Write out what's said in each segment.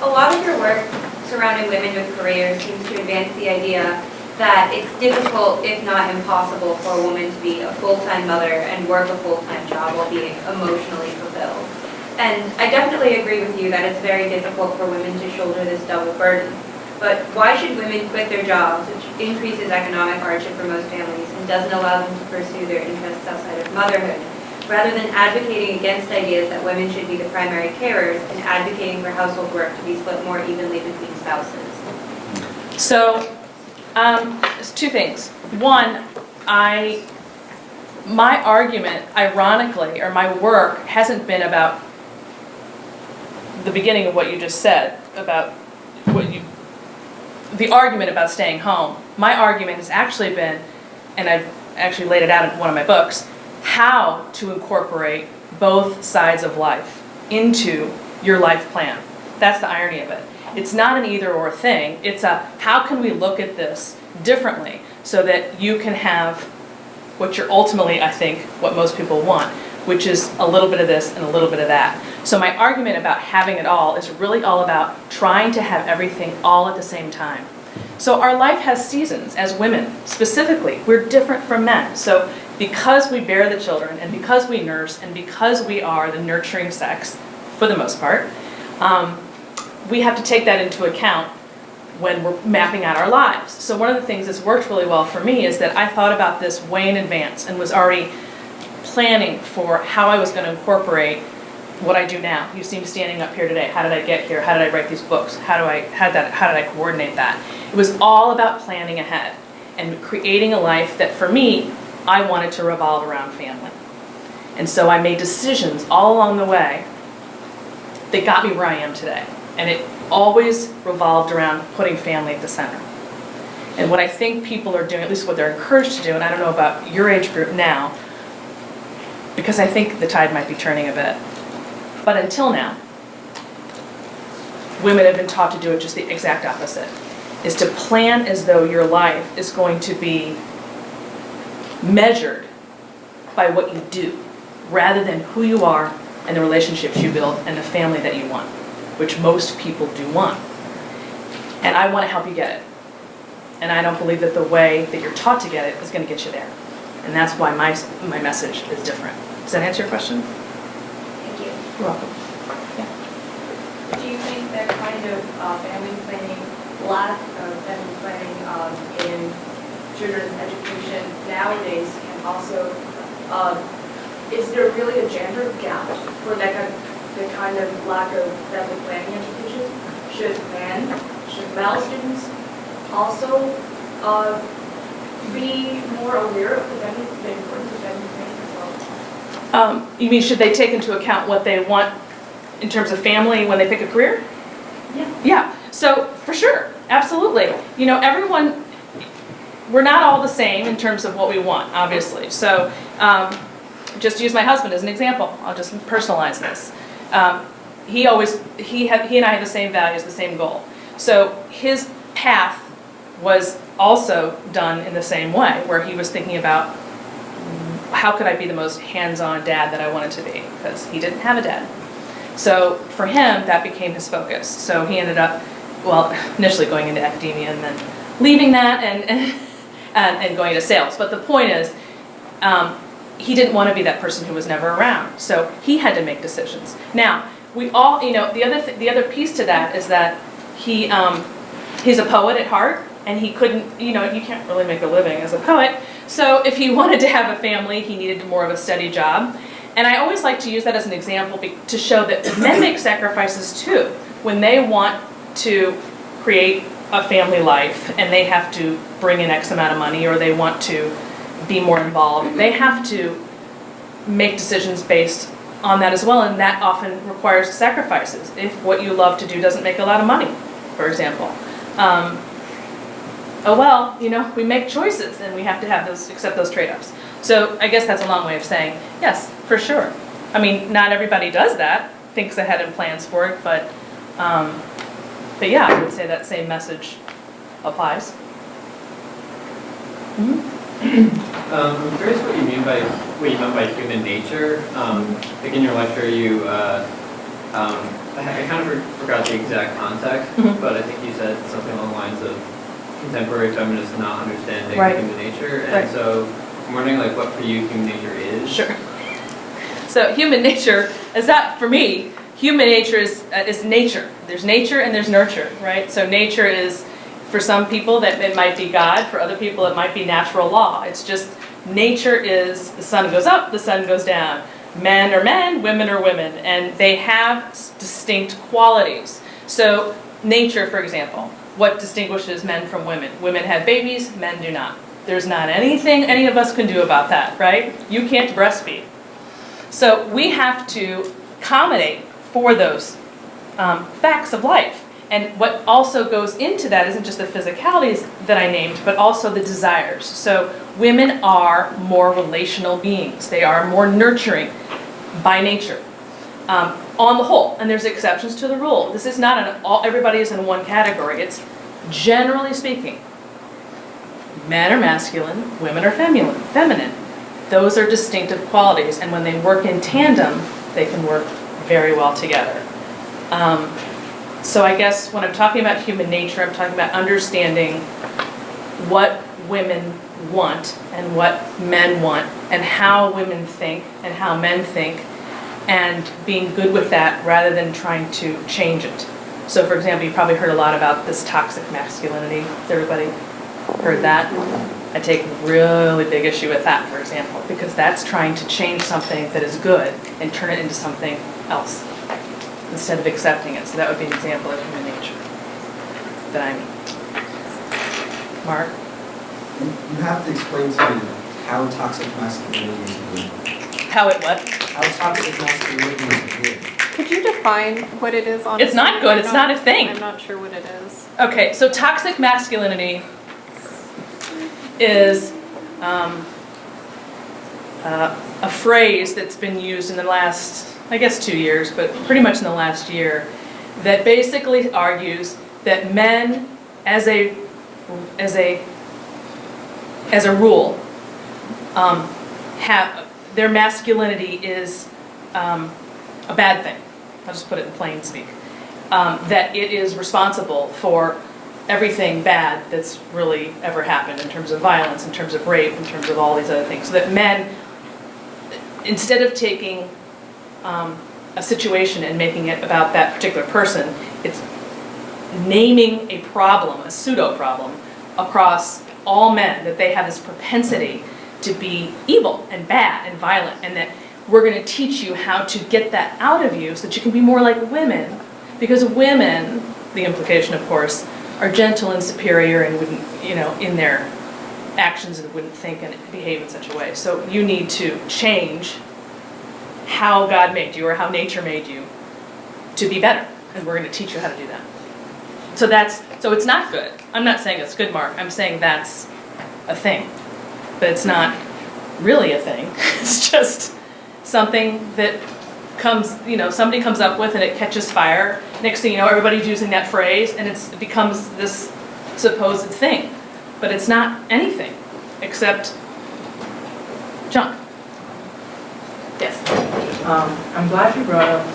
a lot of your work surrounding women with careers seems to advance the idea that it's difficult, if not impossible, for a woman to be a full-time mother and work a full-time job while being emotionally fulfilled. And I definitely agree with you that it's very difficult for women to shoulder this double burden. But why should women quit their jobs, which increases economic hardship for most families and doesn't allow them to pursue their interests outside of motherhood, rather than advocating against ideas that women should be the primary carers and advocating for household work to be split more evenly between spouses? So, there's two things. One, my argument, ironically, or my work hasn't been about the beginning of what you just said, about the argument about staying home. My argument has actually been, and I've actually laid it out in one of my books, how to incorporate both sides of life into your life plan. That's the irony of it. It's not an either or thing, it's a how can we look at this differently so that you can have what you're ultimately, I think, what most people want, which is a little bit of this and a little bit of that. So my argument about having it all is really all about trying to have everything all at the same time. So our life has seasons as women, specifically. We're different from men. So because we bear the children and because we nurse and because we are the nurturing sex, for the most part, we have to take that into account when we're mapping out our lives. So one of the things that's worked really well for me is that I thought about this way in advance and was already planning for how I was going to incorporate what I do now. You see me standing up here today. How did I get here? How did I write these books? How did I coordinate that? It was all about planning ahead and creating a life that, for me, I wanted to revolve around family. And so I made decisions all along the way that got me where I am today. And it always revolved around putting family at the center. And what I think people are doing, at least what they're encouraged to do, and I don't know about your age group now, because I think the tide might be turning a bit, but until now, women have been taught to do it just the exact opposite, is to plan as though your life is going to be measured by what you do, rather than who you are and the relationships you build and the family that you want, which most people do want. And I want to help you get it. And I don't believe that the way that you're taught to get it is going to get you there. And that's why my message is different. Does that answer your question? Thank you. You're welcome. Yeah. Do you think that kind of family planning, lack of family planning in children's education nowadays can also, is there really a gender gap for that kind of lack of family planning education? Should male students also be more aware of the importance of family planning as well? You mean, should they take into account what they want in terms of family when they pick a career? Yeah. Yeah, so for sure, absolutely. You know, everyone, we're not all the same in terms of what we want, obviously. So just use my husband as an example. I'll just personalize this. He and I have the same values, the same goal. So his path was also done in the same way, where he was thinking about how could I be the most hands-on dad that I wanted to be, because he didn't have a dad. So for him, that became his focus. So he ended up, well, initially going into academia and then leaving that and going into sales. But the point is, he didn't want to be that person who was never around. So he had to make decisions. Now, we all, you know, the other piece to that is that he's a poet at heart, and he couldn't, you know, you can't really make a living as a poet. So if he wanted to have a family, he needed more of a steady job. And I always like to use that as an example to show that men make sacrifices too when they want to create a family life and they have to bring in X amount of money, or they want to be more involved. They have to make decisions based on that as well, and that often requires sacrifices if what you love to do doesn't make a lot of money, for example. Oh well, you know, we make choices and we have to have accept those trade-offs. So I guess that's a long way of saying, yes, for sure. I mean, not everybody does that, thinks ahead and plans for it, but yeah, I would say that same message applies. Mm-hmm. I'm curious what you meant by human nature. I think in your lecture you I kind of forgot the exact context, but I think you said something along the lines of contemporary feminists not understanding human nature, and so I'm wondering, like, what for you human nature is? Sure. So human nature is that, for me, human nature is nature. There's nature and there's nurture, right? So nature is, for some people, that it might be God. For other people, it might be natural law. It's just, nature is, the sun goes up, the sun goes down. Men are men, women are women, and they have distinct qualities. So nature, for example, what distinguishes men from women? Women have babies, men do not. There's not anything any of us can do about that, right? You can't breastfeed. So we have to accommodate for those facts of life. And what also goes into that isn't just the physicalities that I named, but also the desires. So women are more relational beings. They are more nurturing by nature, on the whole. And there's exceptions to the rule. This is not everybody is in one category. It's generally speaking, men are masculine, women are feminine. Those are distinctive qualities, and when they work in tandem, they can work very well together. So I guess when I'm talking about human nature, I'm talking about understanding what women want and what men want, and how women think and how men think, and being good with that rather than trying to change it. So for example, you probably heard a lot about this toxic masculinity. Has everybody heard that? I take really big issue with that, for example, because that's trying to change something that is good and turn it into something else instead of accepting it. So that would be an example of human nature that I mean. Mark? You have to explain to me how toxic masculinity is good. How it what? How toxic masculinity is good. Could you define what it is, honestly? It's not good, it's not a thing. I'm not sure what it is. Okay, so toxic masculinity is a phrase that's been used in the last, I guess 2 years, but pretty much in the last year, that basically argues that men, as a rule, have their masculinity is a bad thing. I'll just put it in plain speak. That it is responsible for everything bad that's really ever happened in terms of violence, in terms of rape, in terms of all these other things. So that men, instead of taking a situation and making it about that particular person, it's naming a problem, a pseudo-problem, across all men, that they have this propensity to be evil and bad and violent, and that we're going to teach you how to get that out of you so that you can be more like women, because women, the implication of course, are gentle and superior and wouldn't, in their actions and wouldn't think and behave in such a way. So you need to change how God made you or how nature made you to be better, and we're going to teach you how to do that. So it's not good. I'm not saying it's good, Mark. I'm saying that's a thing, but it's not really a thing. It's just something that comes, somebody comes up with and it catches fire. Next thing you know, everybody's using that phrase and it becomes this supposed thing. But it's not anything except junk. Yes? I'm glad you brought up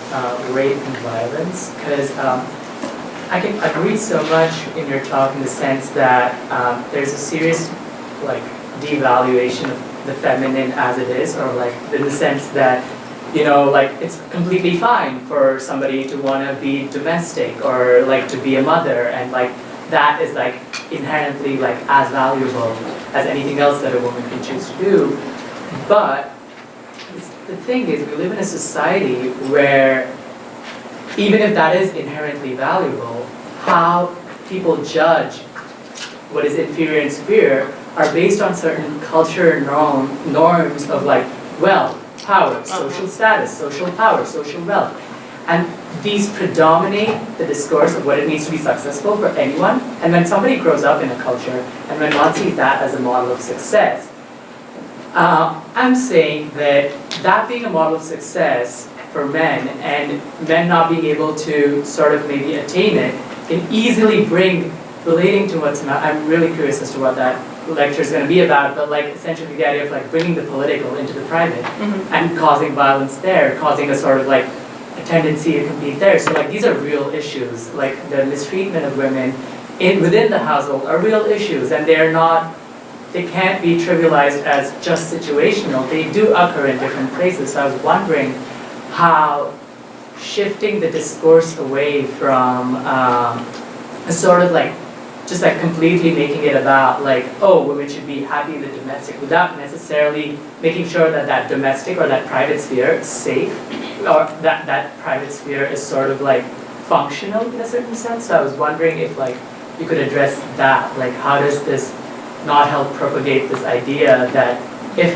rape and violence, because I can agree so much in your talk in the sense that there's a serious devaluation of the feminine as it is, or in the sense that it's completely fine for somebody to want to be domestic or to be a mother, and that is inherently as valuable as anything else that a woman can choose to do. But the thing is, we live in a society where even if that is inherently valuable, how people judge what is inferior and superior are based on certain cultural norms of wealth, power, social status, social power, social wealth. And these predominate the discourse of what it means to be successful for anyone. And when somebody grows up in a culture, and when one sees that as a model of success, I'm saying that being a model of success for men, and men not being able to sort of maybe attain it, can easily bring, relating to I'm really curious as to what that lecture is going to be about, but essentially the idea of bringing the political into the private, and causing violence there, causing a sort of a tendency to compete there. So like these are real issues. Like the mistreatment of women within the household are real issues, and they can't be trivialized as just situational. They do occur in different places. So I was wondering how shifting the discourse away from a sort of like just like completely making it about like, oh, women should be happy in the domestic without necessarily making sure that that domestic or that private sphere is safe, or that private sphere is sort of like functional in a certain sense. So I was wondering if like you could address that, like how does this not help propagate this idea that if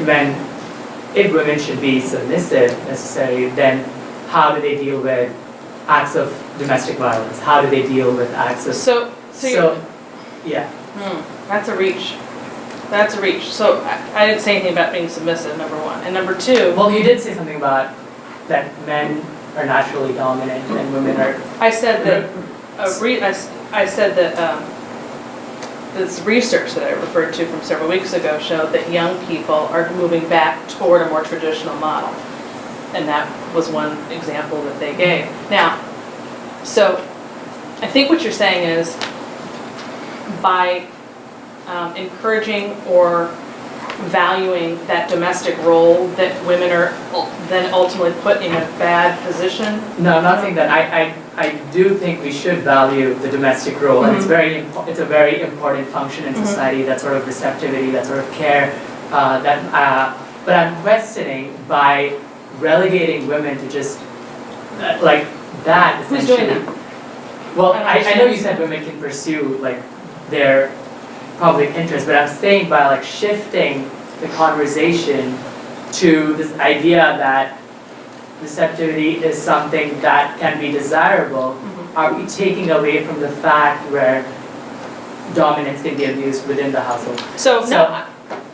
women should be submissive necessarily, then how do they deal with acts of domestic violence? How do they deal with acts of yeah. That's a reach. That's a reach. So I didn't say anything about being submissive, number one. And number two. Well, you did say something about that men are naturally dominant and women are. I said that. I said that this research that I referred to from several weeks ago showed that young people are moving back toward a more traditional model, and that was one example that they gave. Now, so I think what you're saying is, by encouraging or valuing that domestic role, that women are then ultimately put in a bad position? No, I'm not saying that. I do think we should value the domestic role, and it's a very important function in society, that sort of receptivity, that sort of care. But I'm questioning by relegating women to just like that essentially. Who's doing that? Well, I know you said women can pursue like their public interest, but I'm saying by like shifting the conversation to this idea that receptivity is something that can be desirable, are we taking away from the fact where dominance can be abused within the household?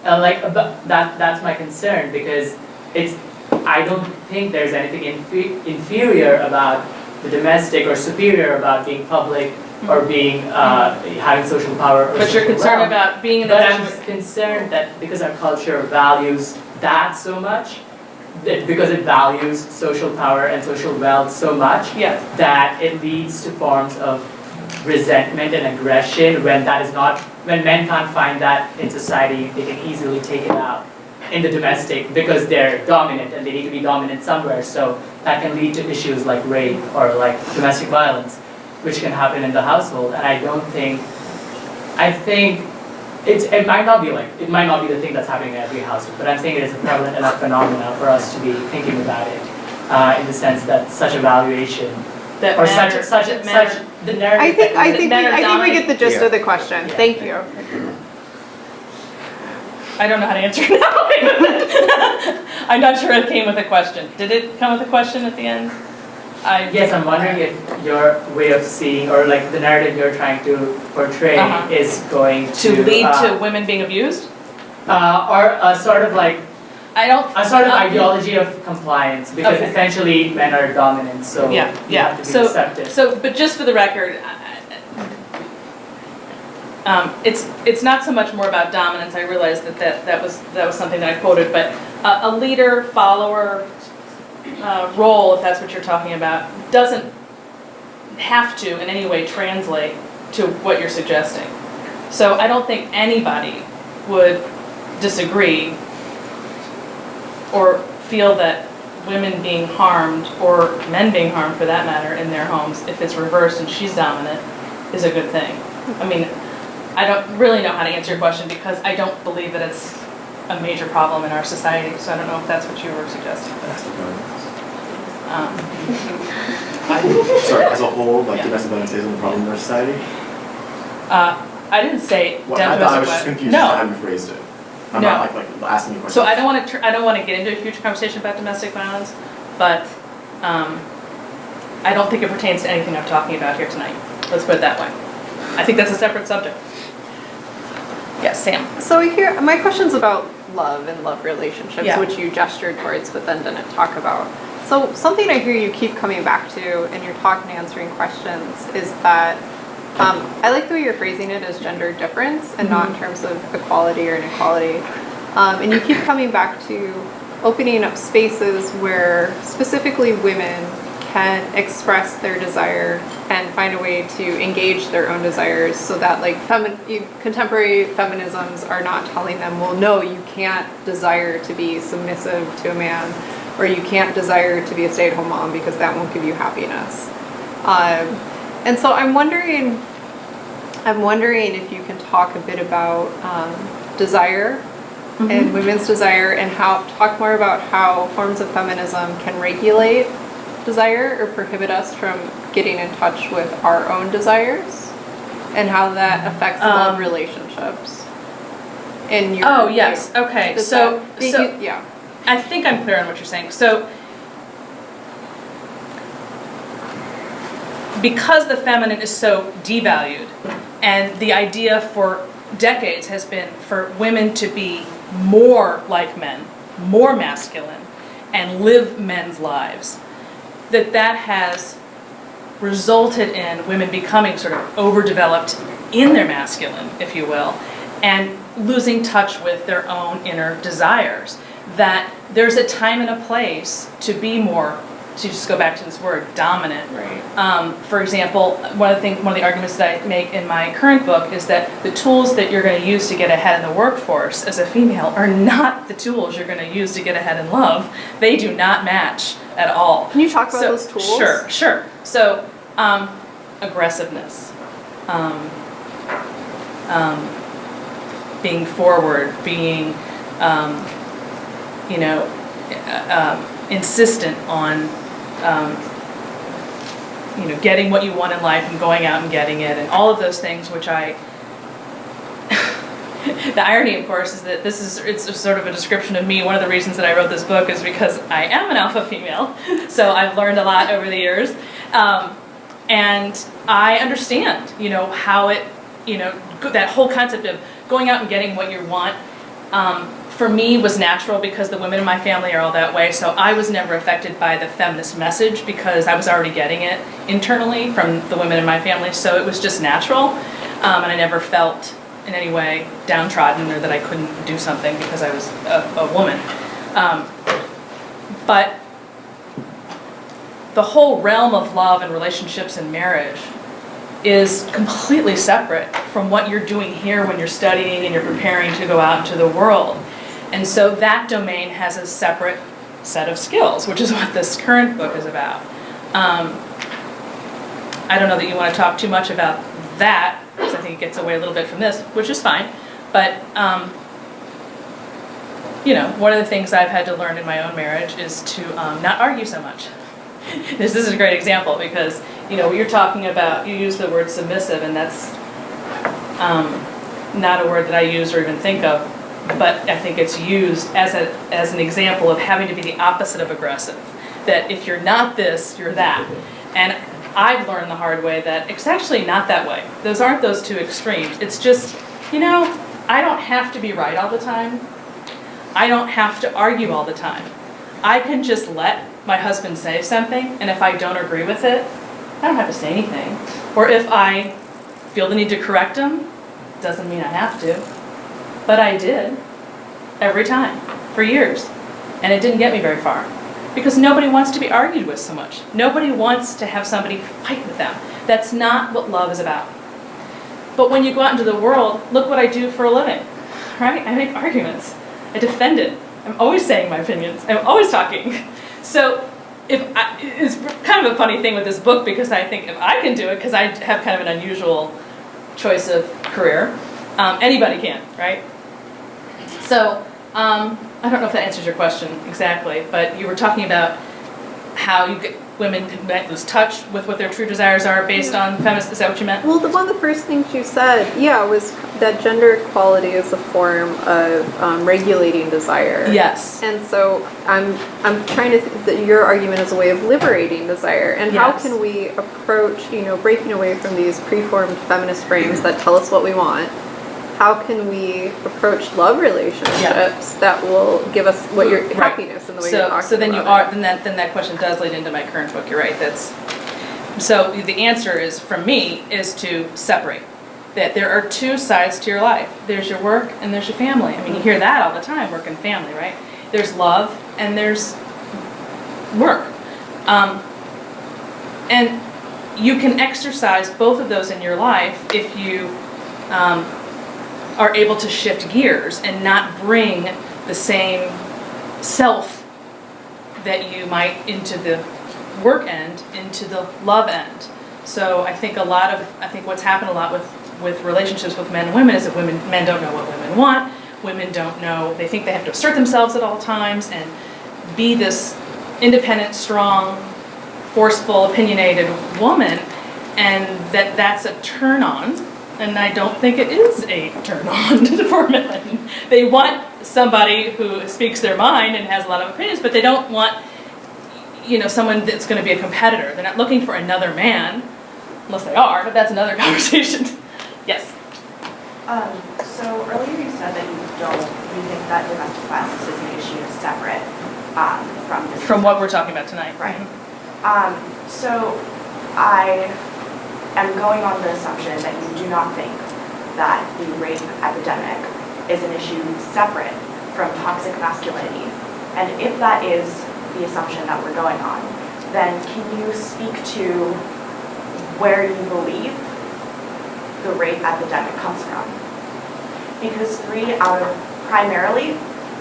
That's my concern, because I don't think there's anything inferior about the domestic or superior about being public or being having social power. Or but you're concerned about being in a But I'm concerned that because our culture values that so much, because it values social power and social wealth so much, that it leads to forms of resentment and aggression when men can't find that in society. They can easily take it out in the domestic because they're dominant and they need to be dominant somewhere. So that can lead to issues like rape or like domestic violence, which can happen in the household. And I think it might not be the thing that's happening in every household, but I'm saying it is a prevalent enough phenomenon for us to be thinking about it in the sense that such evaluation that or such the narrative. I think we get the gist of the question. Yeah. Thank you. I don't know how to answer now. I'm not sure it came with a question. Did it come with a question at the end? Yes, I'm wondering if your way of seeing, or like the narrative you're trying to portray, is going to lead to women being abused, or a sort of like a sort of ideology of compliance, because essentially men are dominant, so you have to be receptive. So, but just for the record, it's not so much more about dominance. I realize that was something that I quoted, but a leader, follower role, if that's what you're talking about, doesn't have to in any way translate to what you're suggesting. So I don't think anybody would disagree or feel that women being harmed, or men being harmed for that matter, in their homes, if it's reversed and she's dominant, is a good thing. I mean, I don't really know how to answer your question because I don't believe that it's a major problem in our society, so I don't know if that's what you were suggesting. Sorry, as a whole, like domestic violence isn't a problem in our society? I didn't say I was just confused as to how you phrased it. I'm not like asking you questions. So I don't want to get into a huge conversation about domestic violence, but I don't think it pertains to anything I'm talking about here tonight. Let's put it that way. I think that's a separate subject. Yes, Sam. So here, my question's about love and love relationships, which you gestured towards, but then didn't talk about. So something I hear you keep coming back to in your talk and answering questions is that I like the way you're phrasing it as gender difference and not in terms of equality or inequality. And you keep coming back to opening up spaces where specifically women can express their desire and find a way to engage their own desires, so that like contemporary feminisms are not telling them, well, no, you can't desire to be submissive to a man, or you can't desire to be a stay-at-home mom because that won't give you happiness. And so I'm wondering if you can talk a bit about desire and women's desire, and talk more about how forms of feminism can regulate desire or prohibit us from getting in touch with our own desires, and how that affects love relationships. In your yes. Okay. So yeah. I think I'm clear on what you're saying. So because the feminine is so devalued, and the idea for decades has been for women to be more like men, more masculine, and live men's lives, that has resulted in women becoming sort of overdeveloped in their masculine, if you will, and losing touch with their own inner desires. That there's a time and a place to be more, to just go back to this word, dominant. Right. For example, one of the arguments that I make in my current book is that the tools that you're going to use to get ahead in the workforce as a female are not the tools you're going to use to get ahead in love. They do not match at all. Can you talk about those tools? Sure. So, aggressiveness, being forward, being, insistent on, getting what you want in life and going out and getting it, and all of those things, which the irony, of course, is that it's sort of a description of me. One of the reasons that I wrote this book is because I am an alpha female, so I've learned a lot over the years, and I understand, how it, that whole concept of going out and getting what you want, for me was natural because the women in my family are all that way, so I was never affected by the feminist message because I was already getting it internally from the women in my family, so it was just natural, and I never felt in any way downtrodden or that I couldn't do something because I was a woman. But the whole realm of love and relationships and marriage is completely separate from what you're doing here when you're studying and you're preparing to go out into the world. And so that domain has a separate set of skills, which is what this current book is about. I don't know that you want to talk too much about that, because I think it gets away a little bit from this, which is fine. But, one of the things I've had to learn in my own marriage is to not argue so much. This is a great example because, what you're talking about, you use the word submissive, and that's not a word that I use or even think of, but I think it's used as an example of having to be the opposite of aggressive. That if you're not this, you're that. And I've learned the hard way that it's actually not that way. Those aren't those two extremes. It's just, I don't have to be right all the time. I don't have to argue all the time. I can just let my husband say something, and if I don't agree with it, I don't have to say anything. Or if I feel the need to correct him, doesn't mean I have to. But I did, every time, for years. And it didn't get me very far. Because nobody wants to be argued with so much. Nobody wants to have somebody fight with them. That's not what love is about. But when you go out into the world, look what I do for a living, right? I make arguments. I defend it. I'm always saying my opinions. I'm always talking. So it's kind of a funny thing with this book, because I think if I can do it, because I have kind of an unusual choice of career, anybody can, right? So, I don't know if that answers your question exactly, but you were talking about how women can lose touch with what their true desires are based on feminist. Is that what you meant? Well, one of the first things you said, was that gender equality is a form of regulating desire. Yes. And so I'm trying to think that your argument is a way of liberating desire. And Yes. how can we approach, breaking away from these preformed feminist frames that tell us what we want? How can we approach love relationships that will give us what your happiness in the way you're talking so then about then that question does lead into my current book. You're right. So the answer is, from me, is to separate. That there are two sides to your life. There's your work and there's your family. I mean, you hear that all the time, work and family, right? There's love and there's work. And you can exercise both of those in your life if you are able to shift gears and not bring the same self that you might into the work end, into the love end. So I think what's happened a lot with relationships with men and women is that men don't know what women want. Women don't know, they think they have to assert themselves at all times and be this independent, strong, forceful, opinionated woman, and that's a turn on. And I don't think it is a turn on for men. They want somebody who speaks their mind and has a lot of opinions, but they don't want, someone that's going to be a competitor. They're not looking for another man, unless they are, but that's another conversation. Yes? So earlier you said that you think that domestic violence is an issue separate from what we're talking about tonight. Right. So I am going on the assumption that you do not think that the rape epidemic is an issue separate from toxic masculinity. And if that is the assumption that we're going on, then can you speak to where you believe the rape epidemic comes from? Because primarily,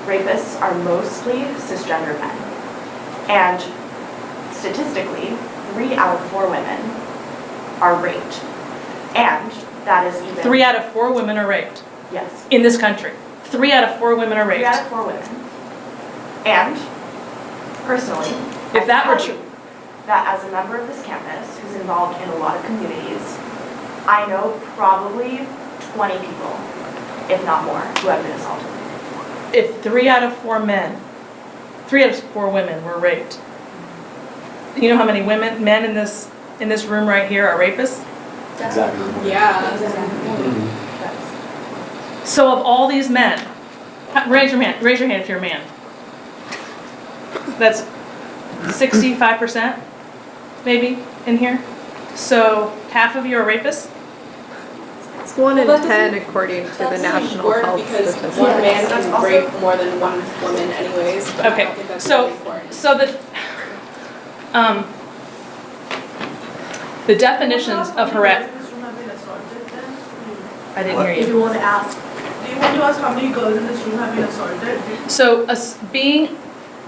rapists are mostly cisgender men. And statistically, 3 out of 4 women are raped. And that is even... 3 out of 4 women are raped? Yes. In this country? 3 out of 4 women are raped? 3 out of 4 women. And, personally, if that were true, that as a member of this campus who's involved in a lot of communities, I know probably 20 people, if not more, who have been assaulted. If 3 out of 4 men, 3 out of 4 women were raped, you know how many men in this room right here are rapists? Exactly. Yeah. So of all these men, raise your hand if you're a man. That's 65% maybe in here. So half of you are rapists? It's 1 in 10 according to the National Health because Statistics. one man can rape more than one woman anyways. But I don't think that's really important. So the definitions of harassment. I didn't hear If you. you want to ask, do you want to ask how many girls in this room have been assaulted? So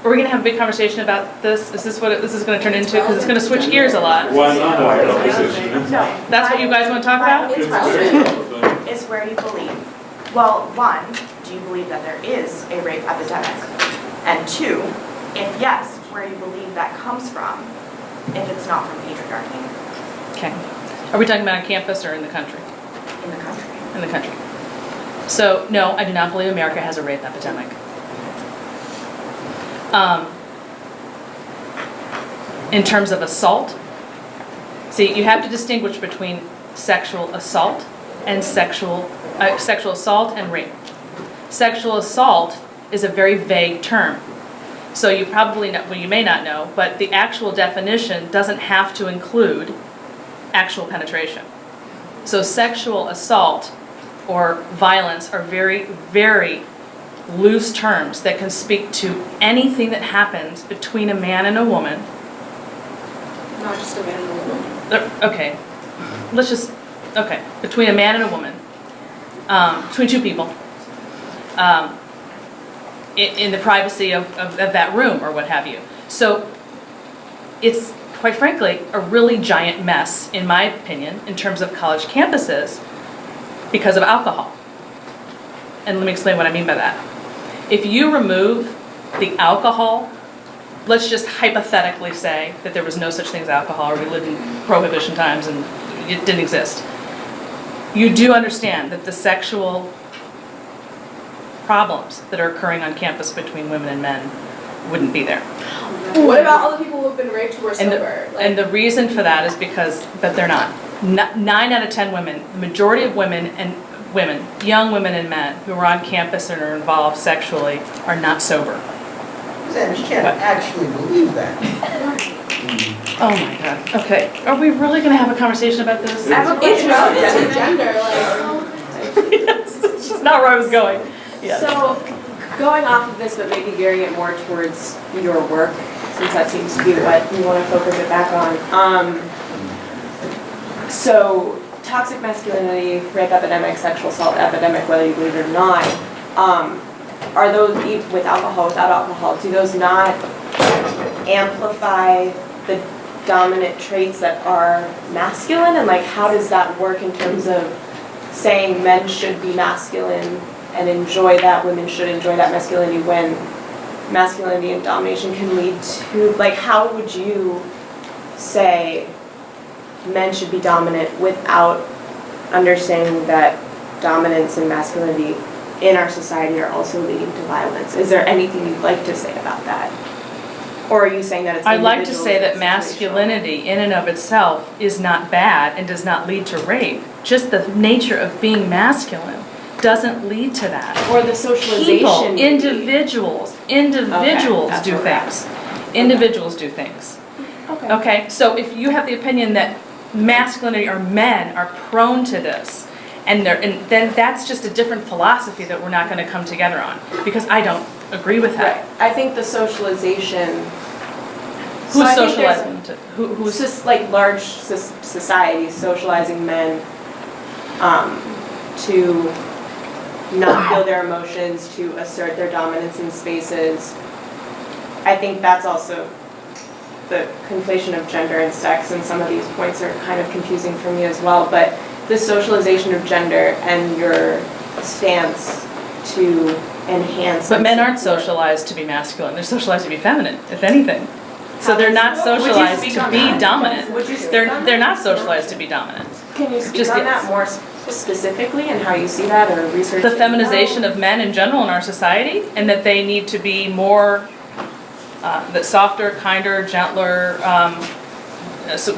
we're going to have a big conversation about this. Is this what this is going to turn into? Because it's going to switch gears a lot. Why not? No. That's what you guys want to talk about? Is where you believe. Well, 1, do you believe that there is a rape epidemic? And 2, if yes, where you believe that comes from, if it's not from patriarchy. Okay. Are we talking about on campus or in the country? In the country. In the country. So, no, I do not believe America has a rape epidemic. In terms of assault, see, you have to distinguish between sexual assault and sexual assault and rape. Sexual assault is a very vague term. So you probably know, well, you may not know, but the actual definition doesn't have to include actual penetration. So sexual assault or violence are very, very loose terms that can speak to anything that happens between a man and a woman. Not just a man and a woman. Okay, between a man and a woman, between 2 people, in the privacy of that room or what have you. So it's, quite frankly, a really giant mess, in my opinion, in terms of college campuses because of alcohol. And let me explain what I mean by that. If you remove the alcohol, let's just hypothetically say that there was no such thing as alcohol, or we lived in prohibition times and it didn't exist. You do understand that the sexual problems that are occurring on campus between women and men wouldn't be there. What about all the people who have been raped who are sober? And the reason for that is because, but they're not. 9 out of 10 women, the majority of women, young women and men who are on campus and are involved sexually are not sober. Suzanne, you can't actually believe that. Oh my God. Okay. Are we really going to have a conversation about this? It's relevant to gender. It's not where I was going. Yes. So, going off of this, but maybe gearing it more towards your work since that seems to be what we want to focus it back on. So toxic masculinity, rape epidemic, sexual assault epidemic, whether you believe it or not, are those, with alcohol, without alcohol, do those not amplify the dominant traits that are masculine? And like, how does that work in terms of saying men should be masculine and enjoy that, women should enjoy that masculinity, when masculinity and domination can lead to, like, how would you say men should be dominant without understanding that dominance and masculinity in our society are also leading to violence? Is there anything you'd like to say about that? Or are you saying that it's I'd like to individual say that situational? masculinity in and of itself is not bad and does not lead to rape. Just the nature of being masculine doesn't lead to that. Or the socialization. People, maybe. individuals that's do where we're at. things. Individuals do things. Okay. Okay, so if you have the opinion that masculinity or men are prone to this, and then that's just a different philosophy that we're not going to come together on, because I don't agree with that. Right. I think the socialization. Who's I think there's- socializing to? Who's It's just like large societies socializing men to not feel their emotions, to assert their dominance in spaces. I think that's also the conflation of gender and sex, and some of these points are kind of confusing for me as well, but the socialization of gender and your stance to enhance. But men aren't socialized to be masculine, they're socialized to be feminine, if anything. So they're not socialized speak to on be that? dominant. Would you speak on They're that? not socialized to be dominant. Can you speak Just on yes. that more specifically and how you see that, or research? The feminization of men in general in our society, and that they need to be more, that softer, kinder, gentler,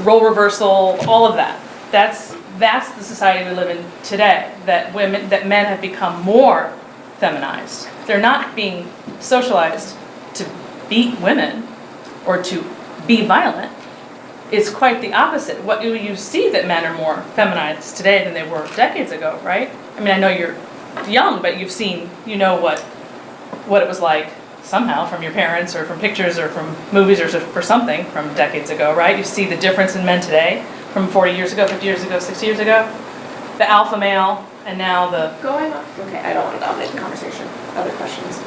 role reversal, all of that. That's the society we live in today, that men have become more feminized. They're not being socialized to beat women or to be violent. It's quite the opposite. What do you see that men are more feminized today than they were decades ago, right? I mean, I know you're young, but you've seen, you know what it was like somehow from your parents or from pictures or from movies or something from decades ago, right? You see the difference in men today from 40 years ago, 50 years ago, 60 years ago. The alpha male and now the... Going on. Okay, I don't want to dominate the conversation. Other questions?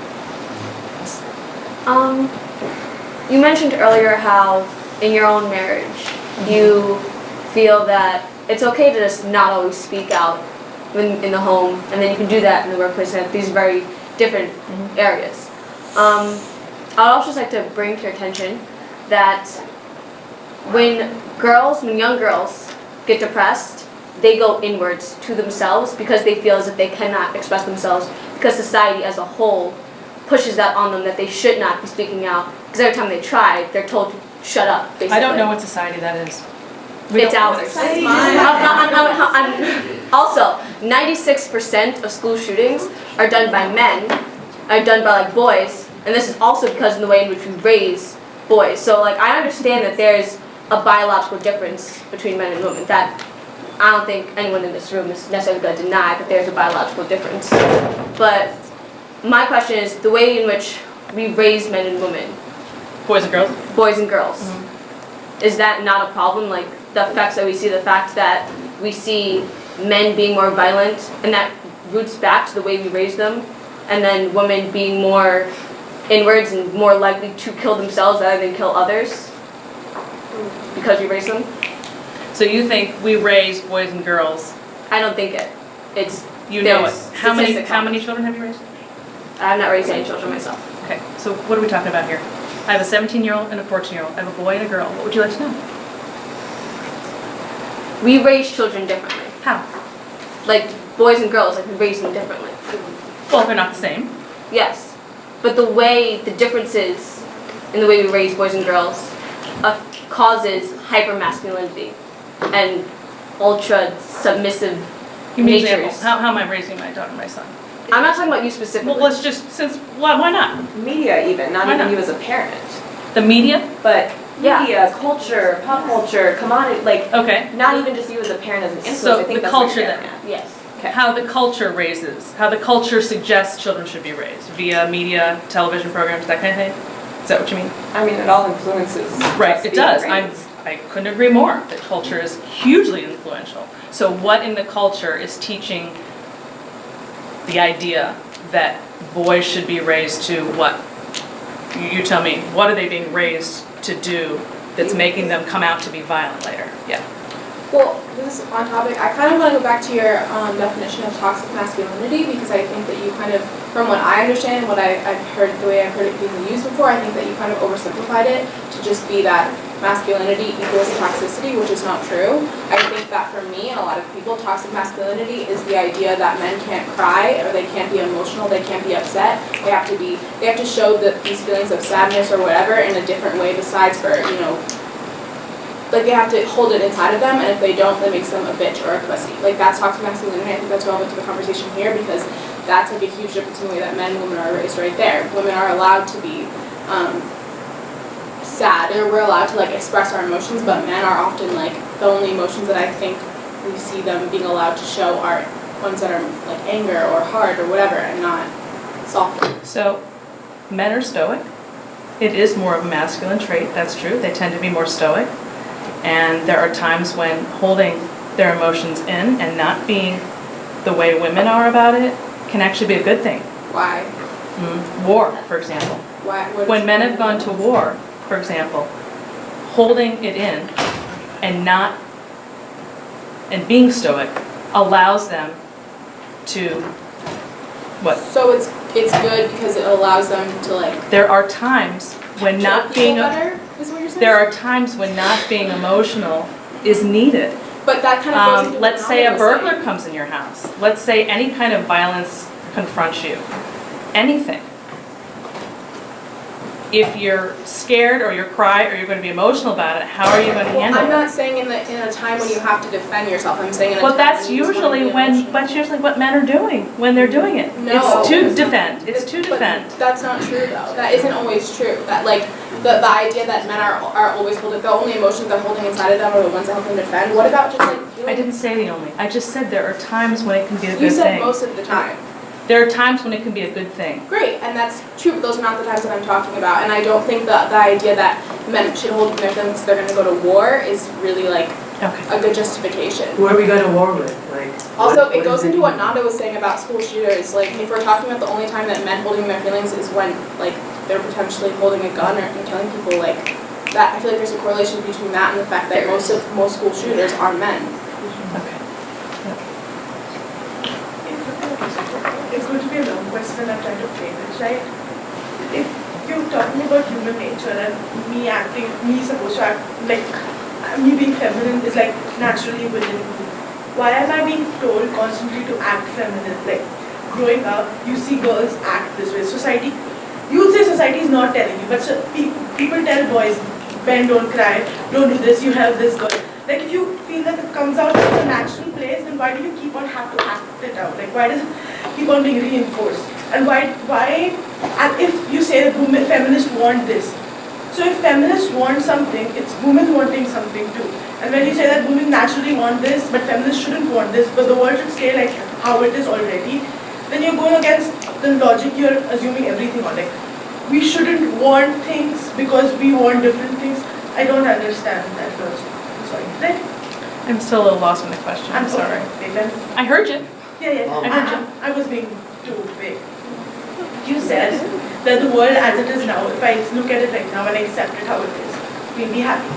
You mentioned earlier how in your own marriage you feel that it's okay to just not always speak out in the home, and then you can do that in the workplace, and these very different areas. I'd also just like to bring to your attention that when young girls get depressed, they go inwards to themselves because they feel as if they cannot express themselves, because society as a whole pushes that on them, that they should not be speaking out, because every time they try, they're told to shut up, basically. I don't know what society that is. It's ours. Also, 96% of school shootings are done by men, are done by like boys, and this is also because of the way in which we raise boys. So like, I understand that there's a biological difference between men and women. That I don't think anyone in this room is necessarily going to deny that there's a biological difference. But my question is the way in which we raise men and women. Boys and girls? Boys and girls. Is that not a problem? Like the effects that we see, the fact that we see men being more violent, and that roots back to the way we raise them, and then women being more inwards and more likely to kill themselves rather than kill others because we raise them? So you think we raise boys and girls? I don't think it. It's You know it. there's How many statistics. children have you raised? I've not raised any children myself. Okay, so what are we talking about here? I have a 17-year-old and a 14-year-old. I have a boy and a girl. What would you like to know? We raise children differently. How? Like boys and girls, like we raise them differently. Well, they're not the same. Yes, but the differences in the way we raise boys and girls causes hypermasculinity and ultra submissive Give me an example. natures. How am I raising my daughter and my son? I'm not talking about you specifically. Well, let's just, why not? Media even, not Why even not? you as a parent. The media? But Yeah. media, culture, pop culture, commodity, like, Okay. not even just you as a parent as an influence. So I think the that's what culture you're then. getting at. Yes. Okay. How the culture raises, how the culture suggests children should be raised via media, television programs, that kind of thing? Is that what you mean? I mean, it all influences. Right, us it being does. raised. I couldn't agree more. The culture is hugely influential. So what in the culture is teaching the idea that boys should be raised to what? You tell me, what are they being raised to do that's making them come out to be violent later? Yeah. Well, this is on topic. I kind of want to go back to your definition of toxic masculinity, because I think that you kind of, from what I understand, what I've heard, the way I've heard it being used before, I think that you kind of oversimplified it to just be that masculinity equals toxicity, which is not true. I think that for me and a lot of people, toxic masculinity is the idea that men can't cry, or they can't be emotional, they can't be upset. They have to show these feelings of sadness or whatever in a different way besides for, like they have to hold it inside of them, and if they don't, that makes them a bitch or a pussy. Like that's toxic masculinity. I think that's relevant to the conversation here, because that's like a huge difference in the way that men and women are raised right there. Women are allowed to be sad, or we're allowed to like express our emotions, but men are often like the only emotions that I think we see them being allowed to show are ones that are like anger or hard or whatever, and not soft. So men are stoic. It is more of a masculine trait, that's true. They tend to be more stoic. And there are times when holding their emotions in and not being the way women are about it can actually be a good thing. Why? War, for example. Why? When men have gone to war, for example, holding it in and being stoic allows them to what? So it's good because it allows them to like. There are times when not being better, is what you're saying? there are times when not being emotional is needed. But that kind of goes into let's what say a Nanda was burglar saying. comes in your house. Let's say any kind of violence confronts you. Anything. If you're scared or you cry or you're going to be emotional about it, how are you going to handle I'm it? not saying in a time when you have to defend yourself. I'm saying in a Well, time that's when you just wanna be emotional. that's usually what men are doing when they're doing it. No. It's to defend. It's to But defend. that's not true though. That isn't always true. That like the idea that men are always holding, the only emotions they're holding inside of them are the ones that help them defend. What about just like feeling? I didn't say the only. I just said there are times when it can be a You good said thing. most of the time. There are times when it can be a good thing. Great, and that's true, but those are not the times that I'm talking about. And I don't think the idea that men should hold their feelings because they're going to go to war is really like a good justification. Who are we going to war with? Like. Also, what it goes does into mean? what Nanda was saying about school shooters. Like, if we're talking about the only time that men holding their feelings is when, like, they're potentially holding a gun or killing people, like, that, I feel like there's a correlation between that and the fact that most school shooters are men. Okay. It's going to be a long question and I'm trying to frame it, right? If you're talking about human nature and me supposed to act, like, me being feminine is like naturally within me. Why am I being told constantly to act feminine? Like, growing up, you see girls act this way. Society, you would say society is not telling you, but people tell boys, men don't cry, don't do this, you help this girl. Like, if you feel that it comes out from a natural place, then why do you keep on have to act it out? Like, why does it keep on being reinforced? And why, and if you say that women, feminists want this, so if feminists want something, it's women wanting something too. And when you say that women naturally want this, but feminists shouldn't want this, but the world should stay like how it is already, then you're going against the logic, you're assuming everything on. Like, we shouldn't want things because we want different things. I don't understand that logic. I'm sorry. Like, I'm still a little lost in the question. I'm sorry. Okay, then. I heard you. Yeah. I heard you. I was being too vague. You said that the world as it is now, if I look at it right now and I accept it how it is, we'll be happy.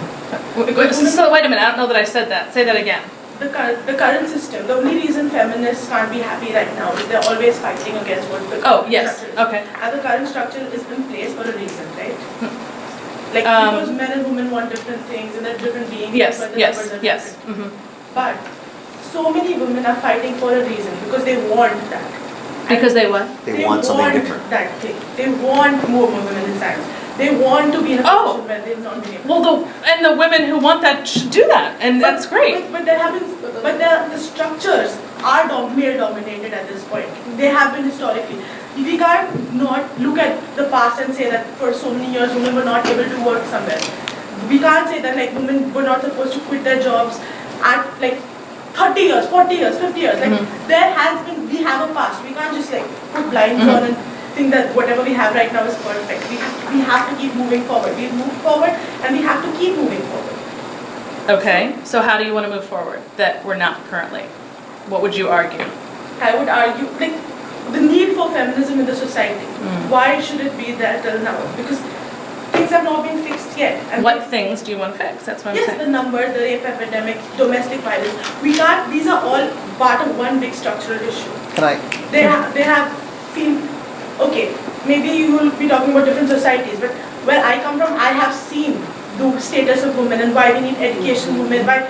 So wait a minute, I don't know that I said that. Say that again. The current system, the only reason feminists can't be happy right now is they're always fighting against what the current structure is. Okay. And the current structure is in place for a reason, right? Like, because men and women want different things and they're different beings. Yes. Different. But so many women are fighting for a reason because they want that. Because they what? They want something different. That thing. They want more women in science. They want to be in a position where they've not been able. Well, the women who want that should do that, and that's great. But the structures are male dominated at this point. They have been historically. We can't not look at the past and say that for so many years women were not able to work somewhere. We can't say that like women were not supposed to quit their jobs at like 30 years, 40 years, 50 years. Like we have a past. We can't just like put blinds on and think that whatever we have right now is perfect. We have to keep moving forward. We've moved forward and we have to keep moving forward. Okay, so how do you want to move forward that we're not currently? What would you argue? I would argue, like, the need for feminism in the society. Why should it be there till now? Because things have not been fixed yet. And what things do you want to fix? That's what I'm yes, saying. the number, the rape epidemic, domestic violence. We can't, these are all part of one big structural issue. Can I? They have seen, okay, maybe you will be talking about different societies, but where I come from, I have seen the status of women and why we need education women, why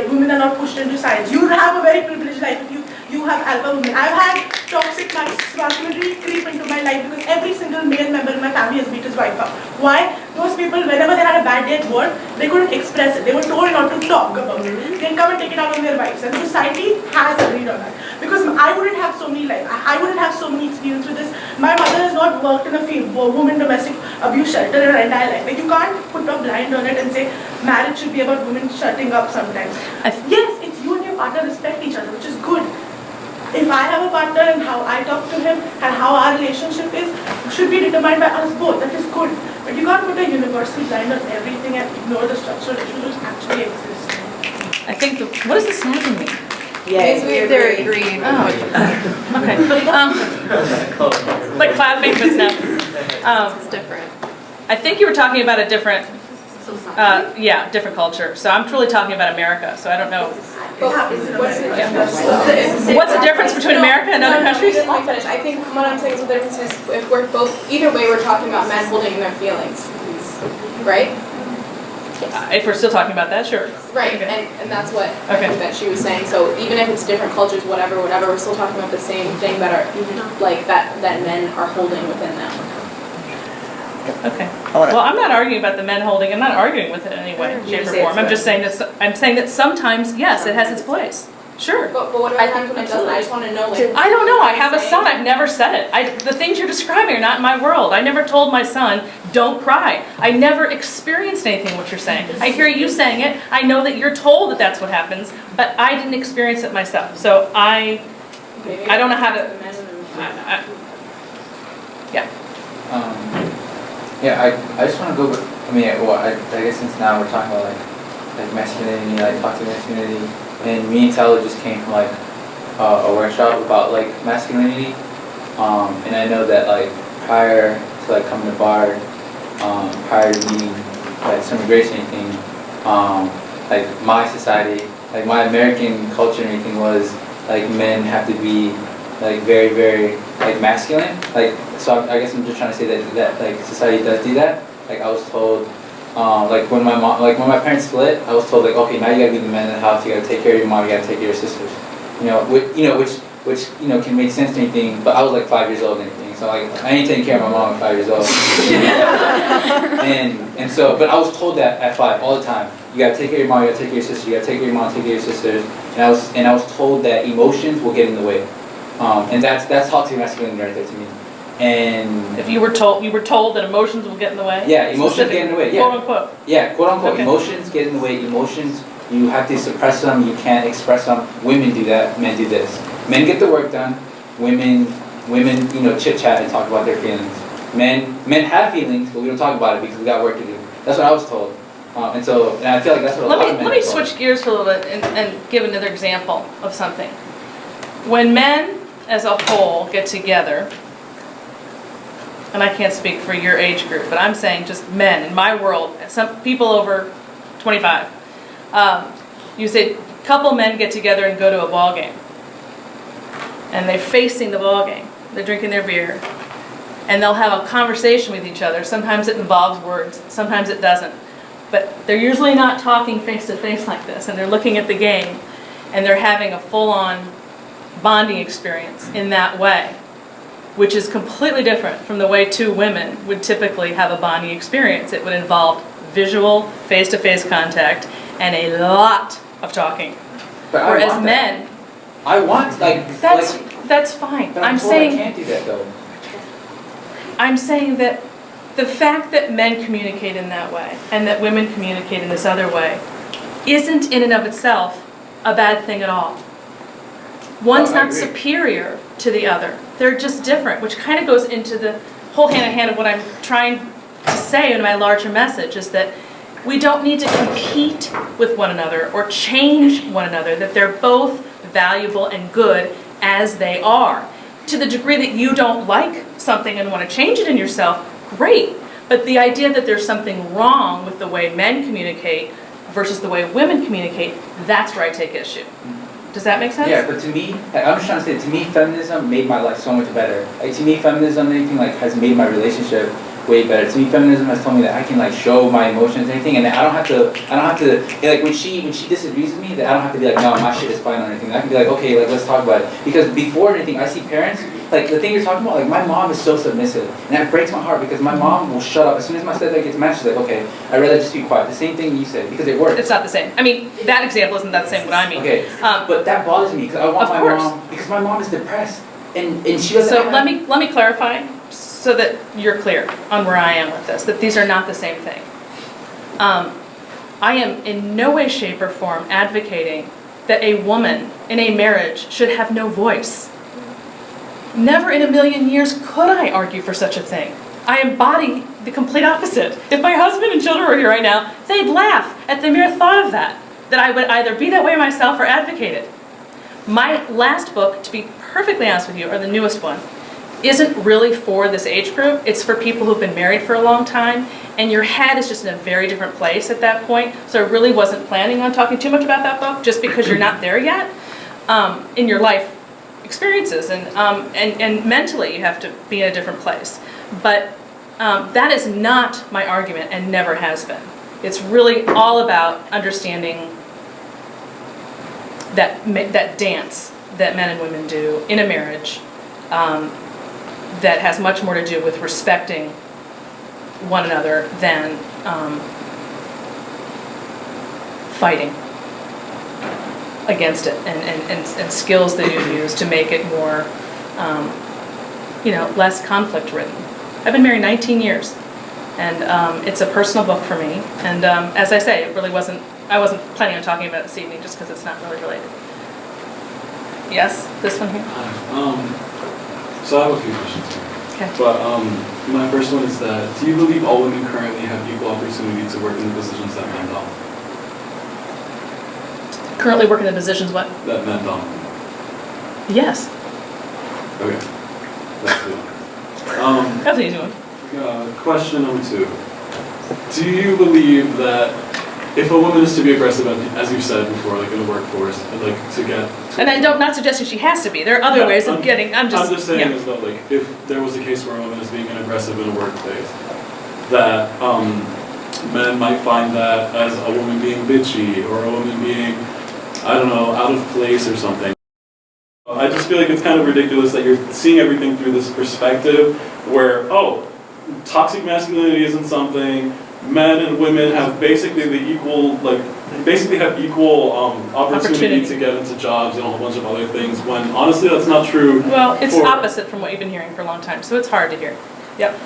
women are not pushed into science. You have a very privileged life if you have alpha women. I've had toxic masculinity creep into my life because every single male member in my family has beat his wife up. Why? Those people, whenever they had a bad day at work, they couldn't express it. They were told not to talk about it. They come and take it out on their wives. And society has agreed on that. Because I wouldn't have so many I wouldn't have so many experience with this. My mother has not worked in a field for women domestic abuse shelter in her entire life. Like, you can't put a blind on it and say marriage should be about women shutting up sometimes. Yes, it's you and your partner respect each other, which is good. If I have a partner and how I talk to him and how our relationship is should be determined by us both. That is good. But you can't put a universal blind on everything and ignore the structural issues which actually exist. I think, what does the snapping mean? Yeah, they're agreeing. Oh, okay. Like clapping, but snapping. It's different. I think you were talking about a different, different culture. So I'm truly talking about America, so I don't know. What's the difference between America and other countries? Let me finish. I think what I'm saying is the difference is if we're both, either way we're talking about men holding their feelings, right? If we're still talking about that, sure. Right, Okay. and that's what I think that she was saying. So even if it's different cultures, whatever, we're still talking about the same thing that are like that men are holding within them. Okay. Well, I'm not arguing about the men holding. I'm not arguing with it in any way, shape, or form. I'm just saying that. I'm saying that sometimes, yes, it has its place. Sure. But what about times when it doesn't? I just want to know, like. I don't know. I have a son. I've never said it. The things you're describing are not in my world. I never told my son, don't cry. I never experienced anything what you're saying. I hear you saying it. I know that you're told that that's what happens, but I didn't experience it myself. So I don't know how to. I just want to go. I guess since now we're talking about like masculinity, like toxic masculinity. And me and Tyler just came from like a workshop about like masculinity, and I know that like prior to like coming to BARD, prior to meeting like Summer Grace or anything, like my society, like my American culture and everything was like men have to be like very, very like masculine. Like, so I guess I'm just trying to say that like society does do that. Like I was told. Like when my parents split, I was told like, okay, now you gotta be the man in the house. You gotta take care of your mom. You gotta take care of your sisters. Which can make sense to anything. But I was like 5 years old and everything, so like I ain't taking care of my mom at 5 years old. and so, but I was told that at 5 all the time. You gotta take care of your mom. You gotta take care of your sisters. You gotta take care of your mom. Take care of your sisters. And I was told that emotions will get in the way. And that's toxic masculinity right there to me. And if you were told that emotions will get in the way. Yeah, emotions get in the way. Yeah. Quote unquote. Yeah, quote unquote. Okay. Emotions get in the way. Emotions, you have to suppress them. You can't express them. Women do that. Men do this. Men get the work done. Women, chit chat and talk about their feelings. Men have feelings, but we don't talk about it because we got work to do. That's what I was told. And I feel like that's what a lot of men. Let me switch gears for a little bit and give another example of something. When men as a whole get together. And I can't speak for your age group, but I'm saying just men in my world, some people over 25. You say a couple men get together and go to a ball game. And they're facing the ball game. They're drinking their beer. And they'll have a conversation with each other. Sometimes it involves words, sometimes it doesn't. But they're usually not talking face to face like this. And they're looking at the game and they're having a full-on bonding experience in that way, which is completely different from the way two women would typically have a bonding experience. It would involve visual, face-to-face contact, and a lot of talking. But whereas men, I want that's fine. But I'm saying I can't do that though. I'm saying that the fact that men communicate in that way and that women communicate in this other way isn't in and of itself a bad thing at all. One's Oh, I not agree. superior to the other. They're just different, which kind of goes into the whole hand-in-hand of what I'm trying to say in my larger message, is that we don't need to compete with one another or change one another, that they're both valuable and good as they are. To the degree that you don't like something and want to change it in yourself, great. But the idea that there's something wrong with the way men communicate versus the way women communicate, that's where I take issue. Does that make sense? Yeah, but to me, like, I'm just trying to say, to me, feminism made my life so much better. Like, to me, feminism, anything like has made my relationship way better. To me, feminism has told me that I can like show my emotions and anything, and that I don't have to, like when she disagrees with me, that I don't have to be like, no, my shit is fine or anything. I can be like, okay, like let's talk about it. Because before anything, I see parents, like the thing you're talking about, like my mom is so submissive, and that breaks my heart because my mom will shut up as soon as my stepdad gets mad. She's like, okay, I'd rather just be quiet. The same thing you said because it works. It's not the same. I mean, that example isn't that same what I mean. Okay, but that bothers me because I want my mom, because my mom is depressed, and she doesn't. So let me clarify so that you're clear on where I am with this, that these are not the same thing. I am in no way, shape, or form advocating that a woman in a marriage should have no voice. Never in a million years could I argue for such a thing. I embody the complete opposite. If my husband and children were here right now, they'd laugh at the mere thought of that I would either be that way myself or advocate it. My last book, to be perfectly honest with you, or the newest one, isn't really for this age group. It's for people who've been married for a long time, and your head is just in a very different place at that point. So I really wasn't planning on talking too much about that book, just because you're not there yet in your life experiences, and mentally you have to be in a different place. But that is not my argument, and never has been. It's really all about understanding that dance that men and women do in a marriage. That has much more to do with respecting one another than fighting against it, and skills that you use to make it more, less conflict ridden. I've been married 19 years, and it's a personal book for me. And as I say, I wasn't planning on talking about it this evening just because it's not really related. Yes, this one here. So I have a few questions here. Okay. But my first one is that, do you believe all women currently have equal opportunity to work in the positions that men dominate? Currently work in the positions what? That men dominate. Yes. Okay. That's the one. That's an easy one. Question number 2. Do you believe that if a woman is to be aggressive, as you said before, like in the workforce, like to get... And I'm not suggesting she has to be. There are other ways of getting... I'm just saying is that, like, if there was a case where a woman is being aggressive in a workplace, that men might find that as a woman being bitchy, or a woman being, I don't know, out of place or something. I just feel like it's kind of ridiculous that you're seeing everything through this perspective where, toxic masculinity isn't something, men and women have basically have equal opportunity to get into jobs and a whole bunch of other things, when honestly that's not true. Well, it's opposite from what you've been hearing for a long time, so it's hard to hear. Yep.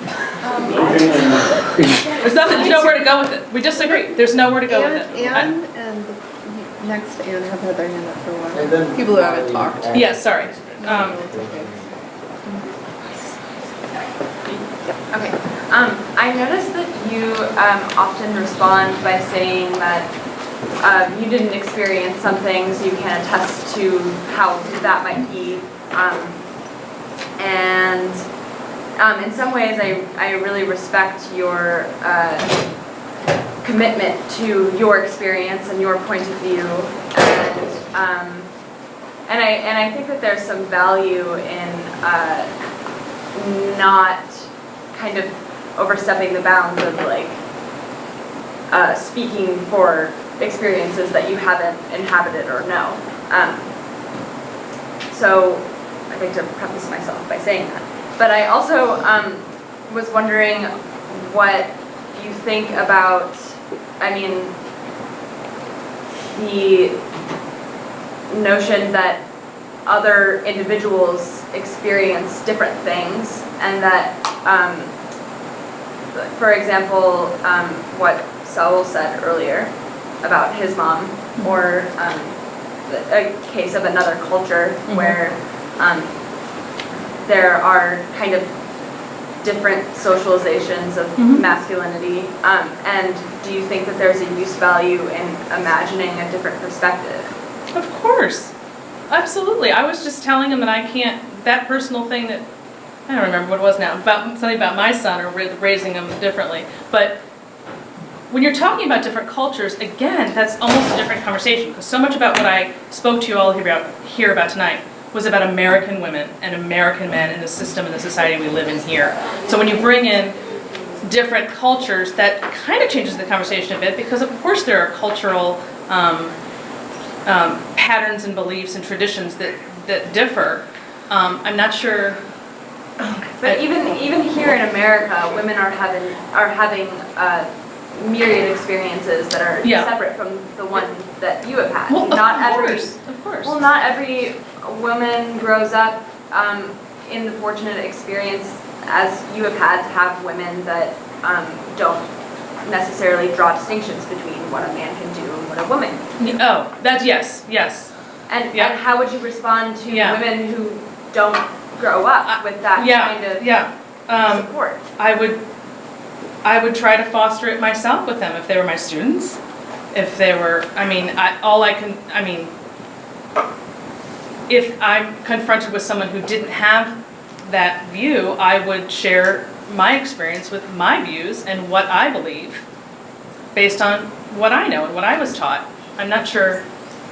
There's nowhere to go with it. We disagree. There's nowhere to go with it. And the next Anne have had their hand up for a while. And then People who haven't talked. Yes, sorry. Okay. I noticed that you often respond by saying that you didn't experience something, so you can attest to how that might be. And in some ways, I really respect your commitment to your experience and your point of view. And I think that there's some value in not kind of overstepping the bounds of like speaking for experiences that you haven't inhabited or know. So I think to preface myself by saying that. But I also was wondering what you think about, the notion that other individuals experience different things, and that, for example, what Saul said earlier about his mom, or a case of another culture where there are kind of different socializations of masculinity, and do you think that there's a use value in imagining a different perspective? Of course, absolutely. I was just telling him that I can't, that personal thing that, I don't remember what it was now, about something about my son or raising him differently, but when you're talking about different cultures, again, that's almost a different conversation, because so much about what I spoke to you all here about tonight was about American women and American men and the system and the society we live in here. So when you bring in different cultures, that kind of changes the conversation a bit, because of course there are cultural patterns and beliefs and traditions that differ. I'm not sure. But even here in America, women are having myriad experiences that are separate from the one that you have had. Well, of course. Well, not every woman grows up in the fortunate experience as you have had to have women that don't necessarily draw distinctions between what a man can do and what a woman can do. Oh, that's yes. And how would you respond to women who don't grow up with that kind of support? I would try to foster it myself with them if they were my students. If they were, if I'm confronted with someone who didn't have that view, I would share my experience with my views and what I believe based on what I know and what I was taught. I'm not sure.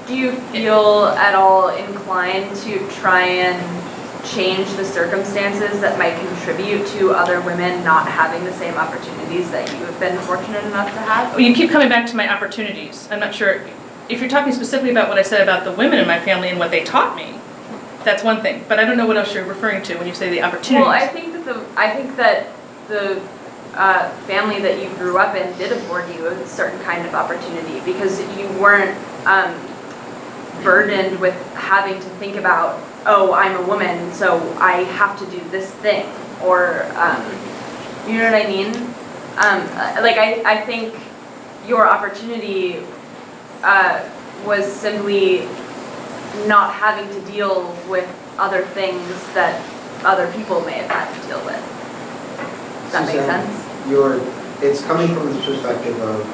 Do you feel at all inclined to try and change the circumstances that might contribute to other women not having the same opportunities that you have been fortunate enough to have? Well, you keep coming back to my opportunities. I'm not sure if you're talking specifically about what I said about the women in my family and what they taught me. That's one thing, but I don't know what else you're referring to when you say the opportunities. Well, I think that the family that you grew up in did afford you a certain kind of opportunity, because you weren't burdened with having to think about, oh, I'm a woman, so I have to do this thing, or you know what I mean? I think your opportunity was simply not having to deal with other things that other people may have had to deal with. Does that make sense? It's coming from the perspective of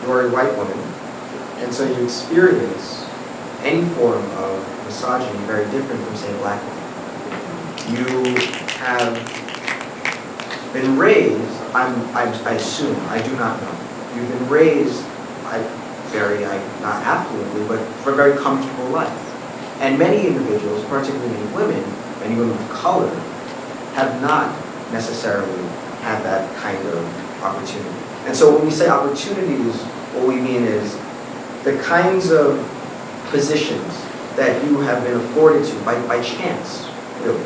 you're a white woman, and so you experience any form of misogyny very different from, say, a black woman. You have been raised, I assume, I do not know, you've been raised not affluently, but for a very comfortable life. And many individuals, particularly many women of color, have not necessarily had that kind of opportunity. And so when we say opportunities, what we mean is the kinds of positions that you have been afforded to by chance, really,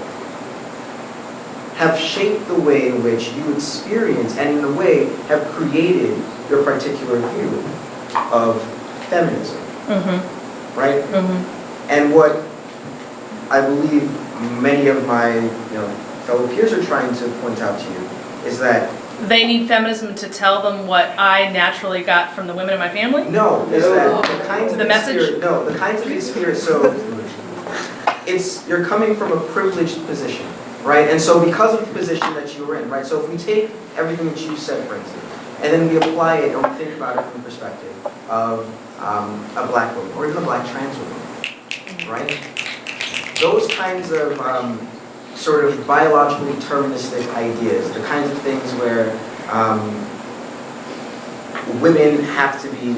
have shaped the way in which you experience and in a way have created your particular view of feminism, right? And what I believe many of my fellow peers are trying to point out to you is that they need feminism to tell them what I naturally got from the women in my family? No, is that the kinds of the message? The kinds of experience, so you're coming from a privileged position, right? And so because of the position that you were in, right? So if we take everything that you said, for instance, and then we apply it and we think about it from the perspective of a black woman or even a black trans woman, right? Those kinds of sort of biologically deterministic ideas, the kinds of things where women have to be,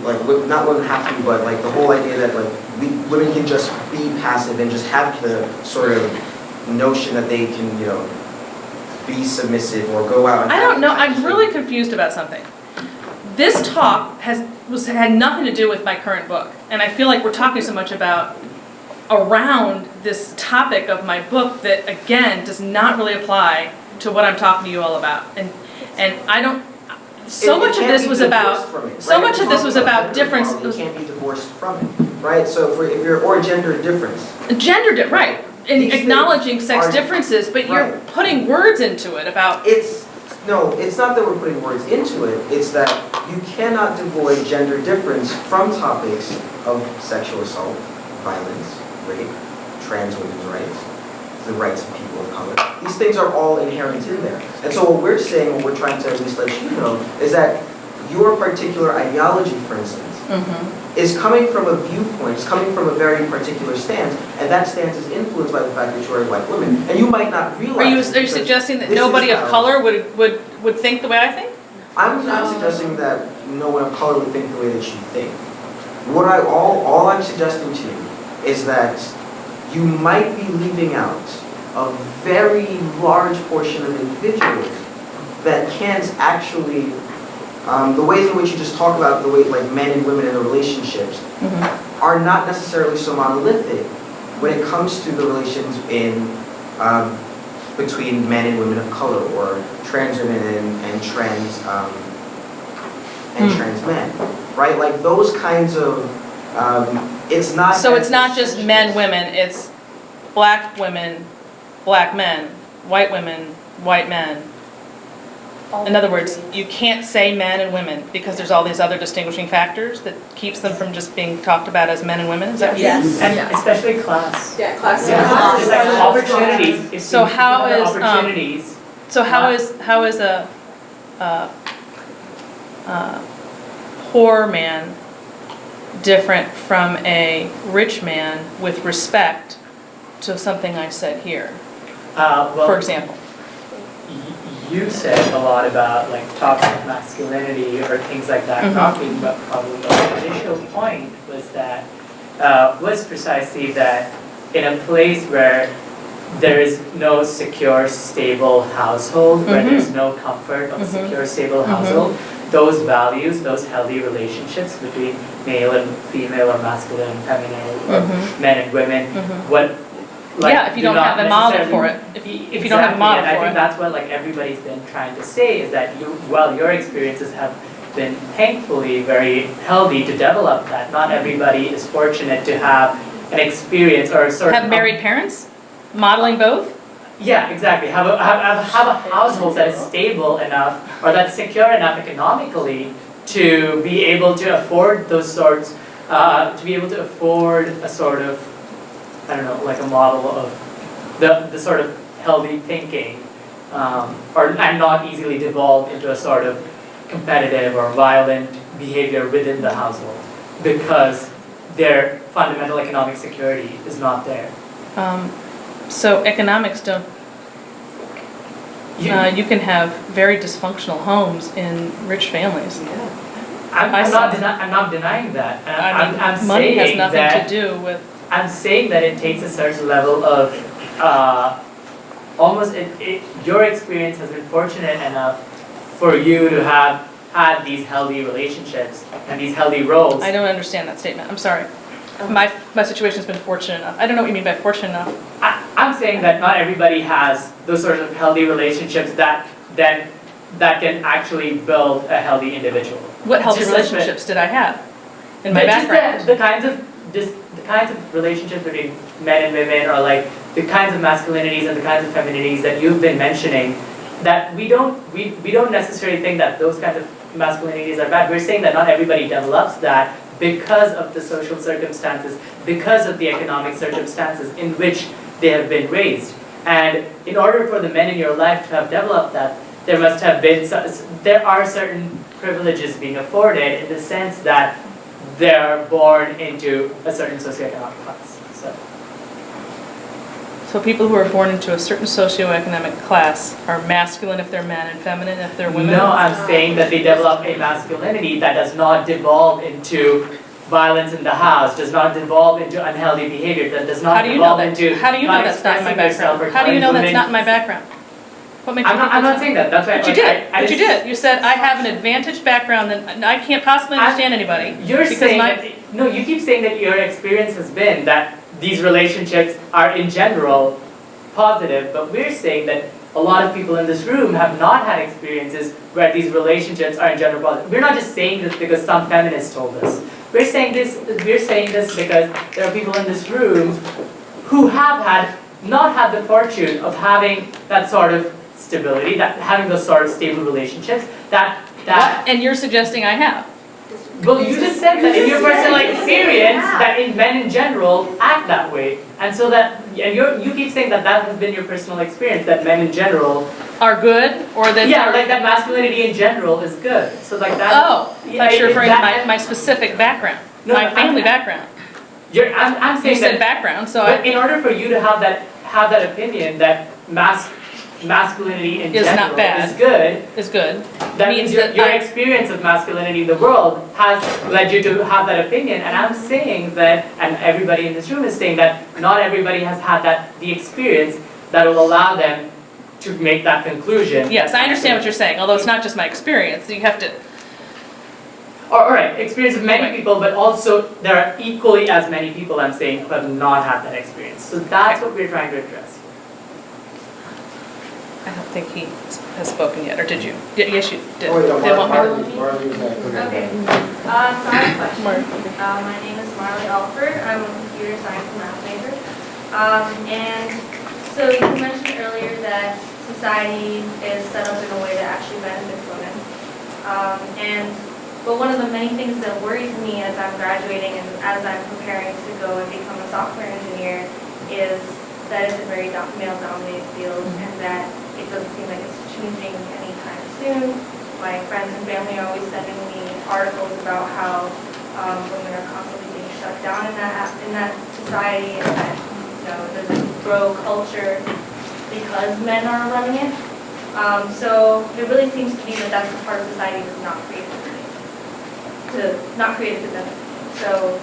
not women have to be, but the whole idea that women can just be passive and just have the sort of notion that they can, be submissive or go out and I don't know, I'm really confused about something. This talk had nothing to do with my current book, and I feel like we're talking so much about around this topic of my book that, again, does not really apply to what I'm talking to you all about. And I don't, so much of this was about difference. You can't be divorced from it, right? So if you're, or gender difference. Right, and acknowledging sex differences, but you're putting words into it about. No, it's not that we're putting words into it, it's that you cannot devoid gender difference from topics of sexual assault, violence, rape, trans women's rights, the rights of people of color. These things are all inherent in there. And so what we're saying, what we're trying to at least let you know, is that your particular ideology, for instance, is coming from a viewpoint, it's coming from a very particular stance, and that stance is influenced by the fact that you're a white woman. And you might not realize Are you suggesting that nobody of color would think the way I think? I'm not suggesting that no one of color would think the way that you think. All I'm suggesting to you is that you might be leaving out a very large portion of individuals that can't actually, the ways in which you just talk about the way like men and women in the relationships are not necessarily so monolithic when it comes to the relations in between men and women of color, or trans women and trans trans men, right? Like those kinds of, it's not. So it's not just men, women. It's black women, black men, white women, white men. In other words, you can't say men and women because there's all these other distinguishing factors that keeps them from just being talked about as men and women. Is that what Yes. And especially class. Yeah, class. Yeah. It's like opportunities. If So you how have is opportunities? how is a poor man different from a rich man with respect to something I said here? Well, For example. You said a lot about like toxic masculinity or things like that. Talking about probably the initial point was that was precisely that in a place where there is no secure, stable household, where there's no comfort of a secure, stable household, those values, those healthy relationships between male and female, or masculine and feminine, or men and women, if you don't have a model for it. If you don't have a model for it. I think that's what like everybody's been trying to say, is that while your experiences have been thankfully very healthy to develop that, not everybody is fortunate to have an experience or a sort of... Have married parents? Modeling both? Yeah, exactly. Have a household that is stable enough, or that's secure enough economically to be able to afford those sorts, to be able to afford a sort of, I don't know, like a model of the sort of healthy thinking, and not easily devolve into a sort of competitive or violent behavior within the household, because their fundamental economic security is not there. So economics don't. You can have very dysfunctional homes in rich families. I'm not denying that. I'm money has saying nothing that, to do with. I'm saying that it takes a certain level of your experience has been fortunate enough for you to have had these healthy relationships and these healthy roles. I don't understand that statement. I'm sorry. My situation's been fortunate enough. I don't know what you mean by fortunate enough. I'm saying that not everybody has those sorts of healthy relationships that can actually build a healthy individual. What healthy relationships did I have in my background? The kinds of relationships between men and women, or like the kinds of masculinities and the kinds of femininities that you've been mentioning, that we don't necessarily think that those kinds of masculinities are bad. We're saying that not everybody develops that because of the social circumstances, because of the economic circumstances in which they have been raised. And in order for the men in your life to have developed that, there are certain privileges being afforded, in the sense that they're born into a certain socioeconomic class. So people who are born into a certain socioeconomic class are masculine if they're men and feminine if they're women? No, I'm saying that they develop a masculinity that does not devolve into violence in the house, does not devolve into unhealthy behavior, that does not devolve into How do you know that's not in my background? How do you know that's not in my background? What makes you think I'm not saying that. That's why. But you did. But you did. You said I have an advantaged background that I can't possibly understand anybody. You're saying no. You keep saying that your experience has been that these relationships are in general positive, but we're saying that a lot of people in this room have not had experiences where these relationships are in general positive. We're not just saying this because some feminists told us. We're saying this because there are people in this room who have not had the fortune of having that sort of stability, that having those sort of stable relationships, that And you're suggesting I have? Well, you just said that in your personal experience, that in men in general act that way, and so that, and you keep saying that that has been your personal experience, that men in general are good, or that yeah, like that masculinity in general is good. So like that. Oh, I thought you were referring to my specific background, No, my family background. I'm saying You said that. background, so But in order for you to have that opinion that masculinity in Is general not bad. is good. That Means means your, that your I- experience of masculinity in the world has led you to have that opinion. And I'm saying that, and everybody in this room is saying that not everybody has had the experience that will allow them to make that conclusion. Yes, I understand what you're saying, although it's not just my experience, you have to, All right, experience of many people, but also there are equally as many people, I'm saying, who have not had that experience. So that's what we're trying to address. I don't think he has spoken yet, or did you? Yes, you did. Oh, yeah, They want me to- Marley was next. Okay. So I have a question. My name is Marley Alford. I'm a computer science and math major. And so you mentioned earlier that society is set up in a way that actually benefits women. But one of the many things that worries me as I'm graduating and as I'm preparing to go and become a software engineer is that it's a very male-dominated field and that it doesn't seem like it's changing anytime soon. My friends and family are always sending me articles about how women are constantly being shut down in that society, and that there's a bro culture because men are running it. So it really seems to me that that's the part of society that's not created for them. So,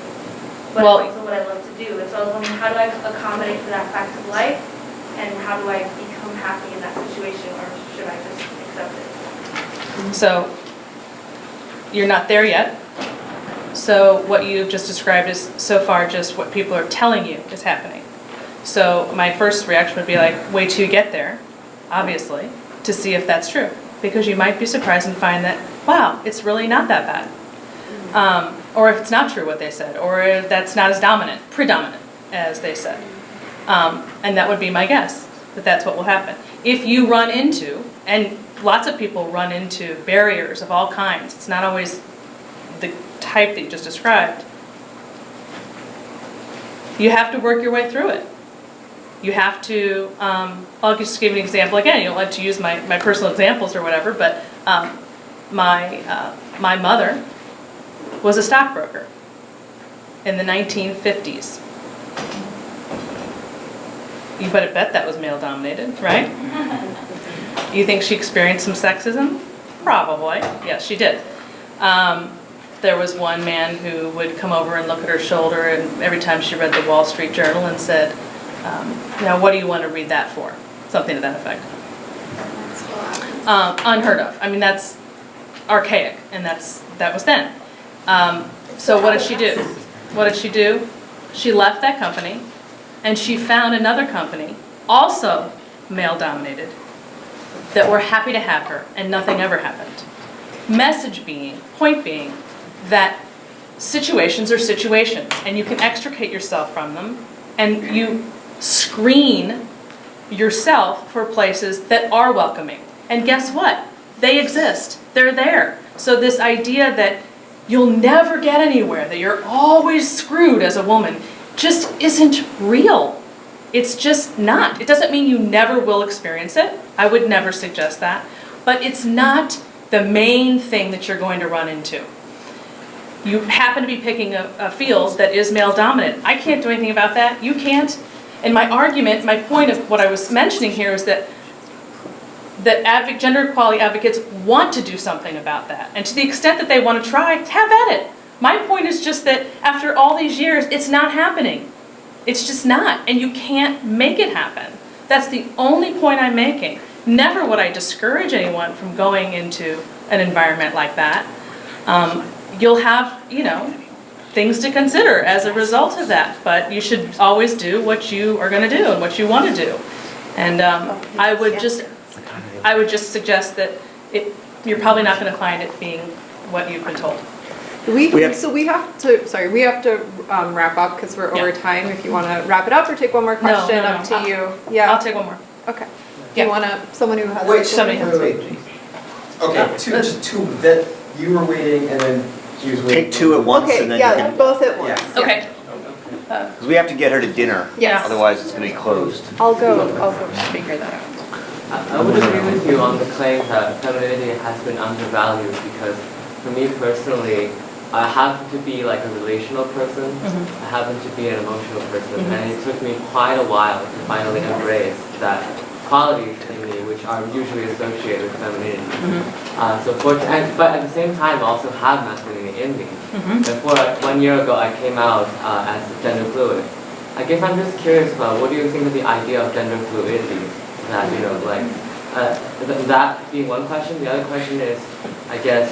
but it's also what I love to do. And so I was wondering, how do I accommodate to that fact of life, and how do I become happy in that situation, or should I just accept it? So, you're not there yet. So what you've just described is so far just what people are telling you is happening. So my first reaction would be like, wait till you get there, obviously, to see if that's true. Because you might be surprised and find that, wow, it's really not that bad. Or if it's not true what they said, or if that's not as predominant as they said. And that would be my guess, that that's what will happen. If you run into, and lots of people run into barriers of all kinds, it's not always the type that you just described, you have to work your way through it. You have to, I'll just give you an example again, you don't like to use my personal examples or whatever, but my mother was a stockbroker in the 1950s. You better bet that was male dominated, right? You think she experienced some sexism? Probably, yes she did. There was one man who would come over and look at her shoulder, and every time she read the Wall Street Journal and said, now what do you want to read that for? Something to that effect. Unheard of. I mean, that's archaic, and that was then. So what did she do? What did she do? She left that company, and she found another company, also male-dominated, that were happy to have her, and nothing ever happened. Point being, that situations are situations, and you can extricate yourself from them, and you screen yourself for places that are welcoming. And guess what? They exist. They're there. So this idea that you'll never get anywhere, that you're always screwed as a woman, just isn't real. It's just not. It doesn't mean you never will experience it. I would never suggest that. But it's not the main thing that you're going to run into. You happen to be picking a field that is male dominant. I can't do anything about that. You can't. And my argument, my point of what I was mentioning here is that gender equality advocates want to do something about that. And to the extent that they want to try, have at it. My point is just that after all these years, it's not happening. It's just not. And you can't make it happen. That's the only point I'm making. Never would I discourage anyone from going into an environment like that. You'll have, things to consider as a result of that, but you should always do what you are going to do and what you want to do. And I would just suggest that you're probably not going to find it being what you've been told. We have to wrap up because we're over time. If you want to wrap it up or take one more question, No. up to you. Yeah, I'll take one more. Okay. Do you want someone who has? Wait, somebody has. wait. Okay, just two that you were waiting, and then Pick two at once Okay, and then yeah, you can, both at once. Yeah. Okay. because we have to get her to dinner. Yes. Otherwise it's going to be closed. I'll go figure that out. I would agree with you on the claim that femininity has been undervalued because for me personally, I happen to be like a relational person. I happen to be an emotional person, and it took me quite a while to finally embrace that qualities in me which are usually associated with femininity. But at the same time, I also have masculinity in me. Therefore, 1 year ago, I came out as gender fluid. I guess I'm just curious about what do you think of the idea of gender fluidity? That, you know, like, that being one question. The other question is, I guess,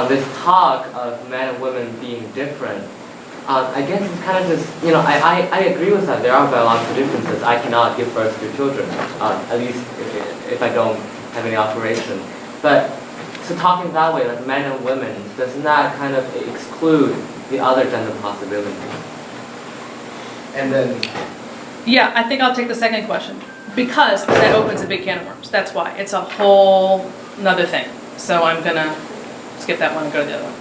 this talk of men and women being different, I guess it's kind of just, you know, I agree with that. There are biological differences. I cannot give birth to children, at least if I don't have any operation. But so talking that way, like men and women, doesn't that kind of exclude the other gender possibilities? And then, Yeah, I think I'll take the second question because that opens a big can of worms. That's why. It's a whole nother thing. So I'm going to skip that one and go to the other one.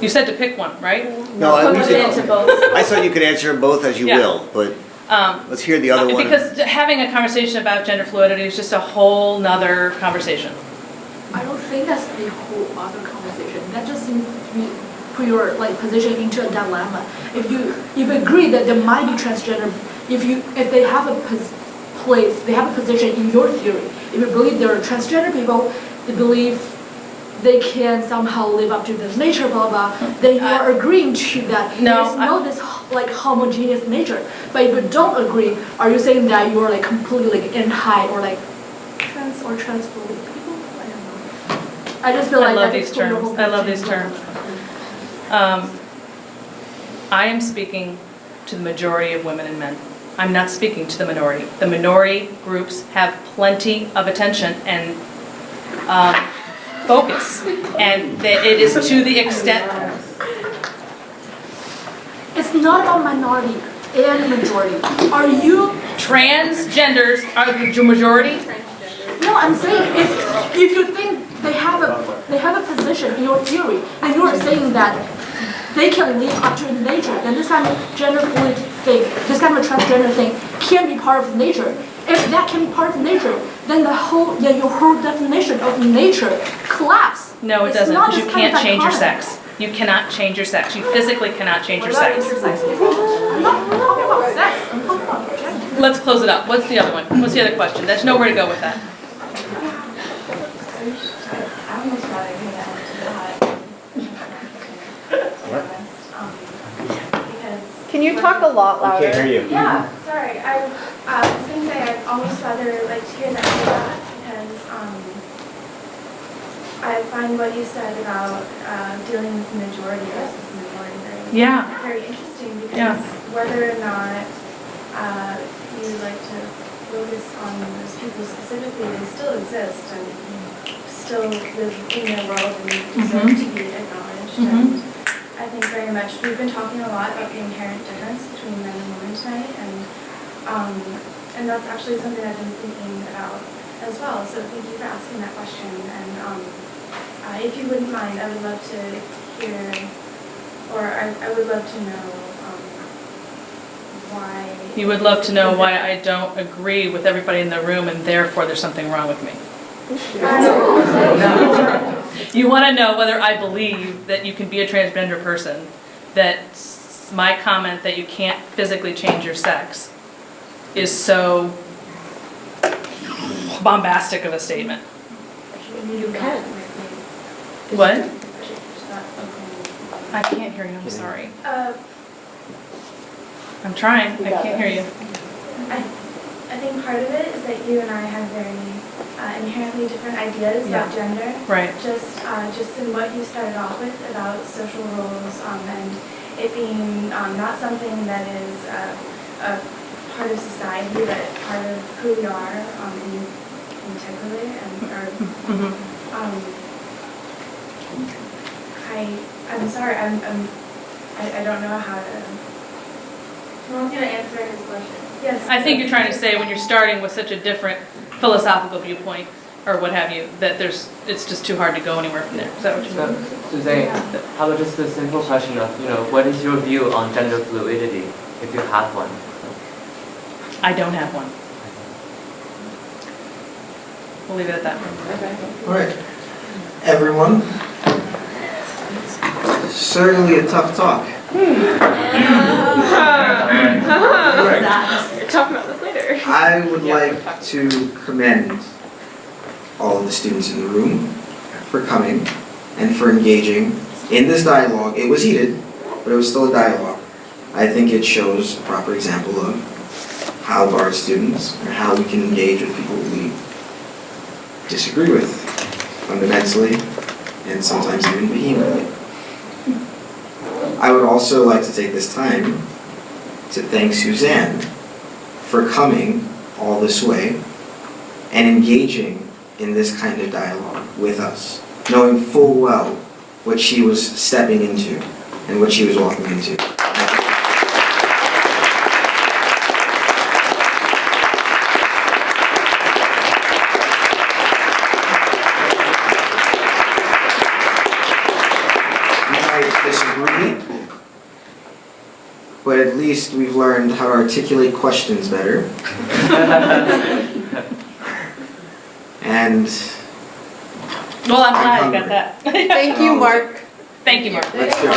You said to pick one, right? No, I both. thought you could answer both as you will, but let's hear the other one. Because having a conversation about gender fluidity is just a whole nother conversation. I don't think that's the whole other conversation. That just seems to be put your position into a dilemma. If you agree that there might be transgender, if they have a place, they have a position in your theory. If you believe there are transgender people, they believe they can somehow live up to this nature, blah blah. Then you are agreeing to that. No, there's no this homogeneous nature. But if you don't agree, are you saying that you are completely anti or transphobic people? I don't know. I just feel like I love these terms. I love these terms. I am speaking to the majority of women and men. I'm not speaking to the minority. The minority groups have plenty of attention and focus, and that it is to the extent. It's not about minority and majority. Are you transgenders are the majority? No, I'm saying if you think they have a position in your theory, then you are saying that they can live up to nature. Then this kind of gender fluid thing, this kind of transgender thing, can be part of nature. If that can be part of nature, then your whole definition of nature collapses. No, it doesn't, because you can't change your sex. You cannot change your sex. You physically cannot change your sex. I'm not talking about sex. I'm talking about gender. Let's close it up. What's the other one? What's the other question? There's nowhere to go with that. Can you talk a lot louder? We can't hear you. Yeah, sorry. I was going to say I'd almost rather like to hear that because I find what you said about dealing with majority versus minority very interesting because whether or not you like to focus on those people specifically, they still exist and still live in their world and deserve to be acknowledged. And I think very much we've been talking a lot about the inherent difference between men and women tonight, and that's actually something I've been thinking about as well. So thank you for asking that question. And if you wouldn't mind, I would love to hear, or I would love to know why. You would love to know why I don't agree with everybody in the room, and therefore there's something wrong with me. You want to know whether I believe that you can be a transgender person, that my comment that you can't physically change your sex is so bombastic of a statement. You can. What? I can't hear you, I'm sorry. I'm trying, I can't hear you. I think part of it is that you and I have very inherently different ideas about gender. Right. Just in what you started off with about social roles and it being not something that is a part of society, but part of who we are integrally I'm sorry, I don't know how to. I want you to answer his question. Yes. I think you're trying to say when you're starting with such a different philosophical viewpoint, or what have you, that it's just too hard to go anywhere from there. Is that what you mean? Suzanne, how about just a simple question of, what is your view on gender fluidity, if you have one? I don't have one. We'll leave it at that. All right, everyone. Certainly a tough talk. We're talking about this later. I would like to commend all of the students in the room for coming and for engaging in this dialogue. It was heated, but it was still a dialogue. I think it shows a proper example of how our students, or how we can engage with people we disagree with fundamentally and sometimes even vehemently. I would also like to take this time to thank Suzanne for coming all this way and engaging in this kind of dialogue with us, knowing full well what she was stepping into and what she was walking into. We might disagree, but at least we've learned how to articulate questions better. And well, I'm glad you got that. Thank you, Mark. Thank you, Mark. Let's go.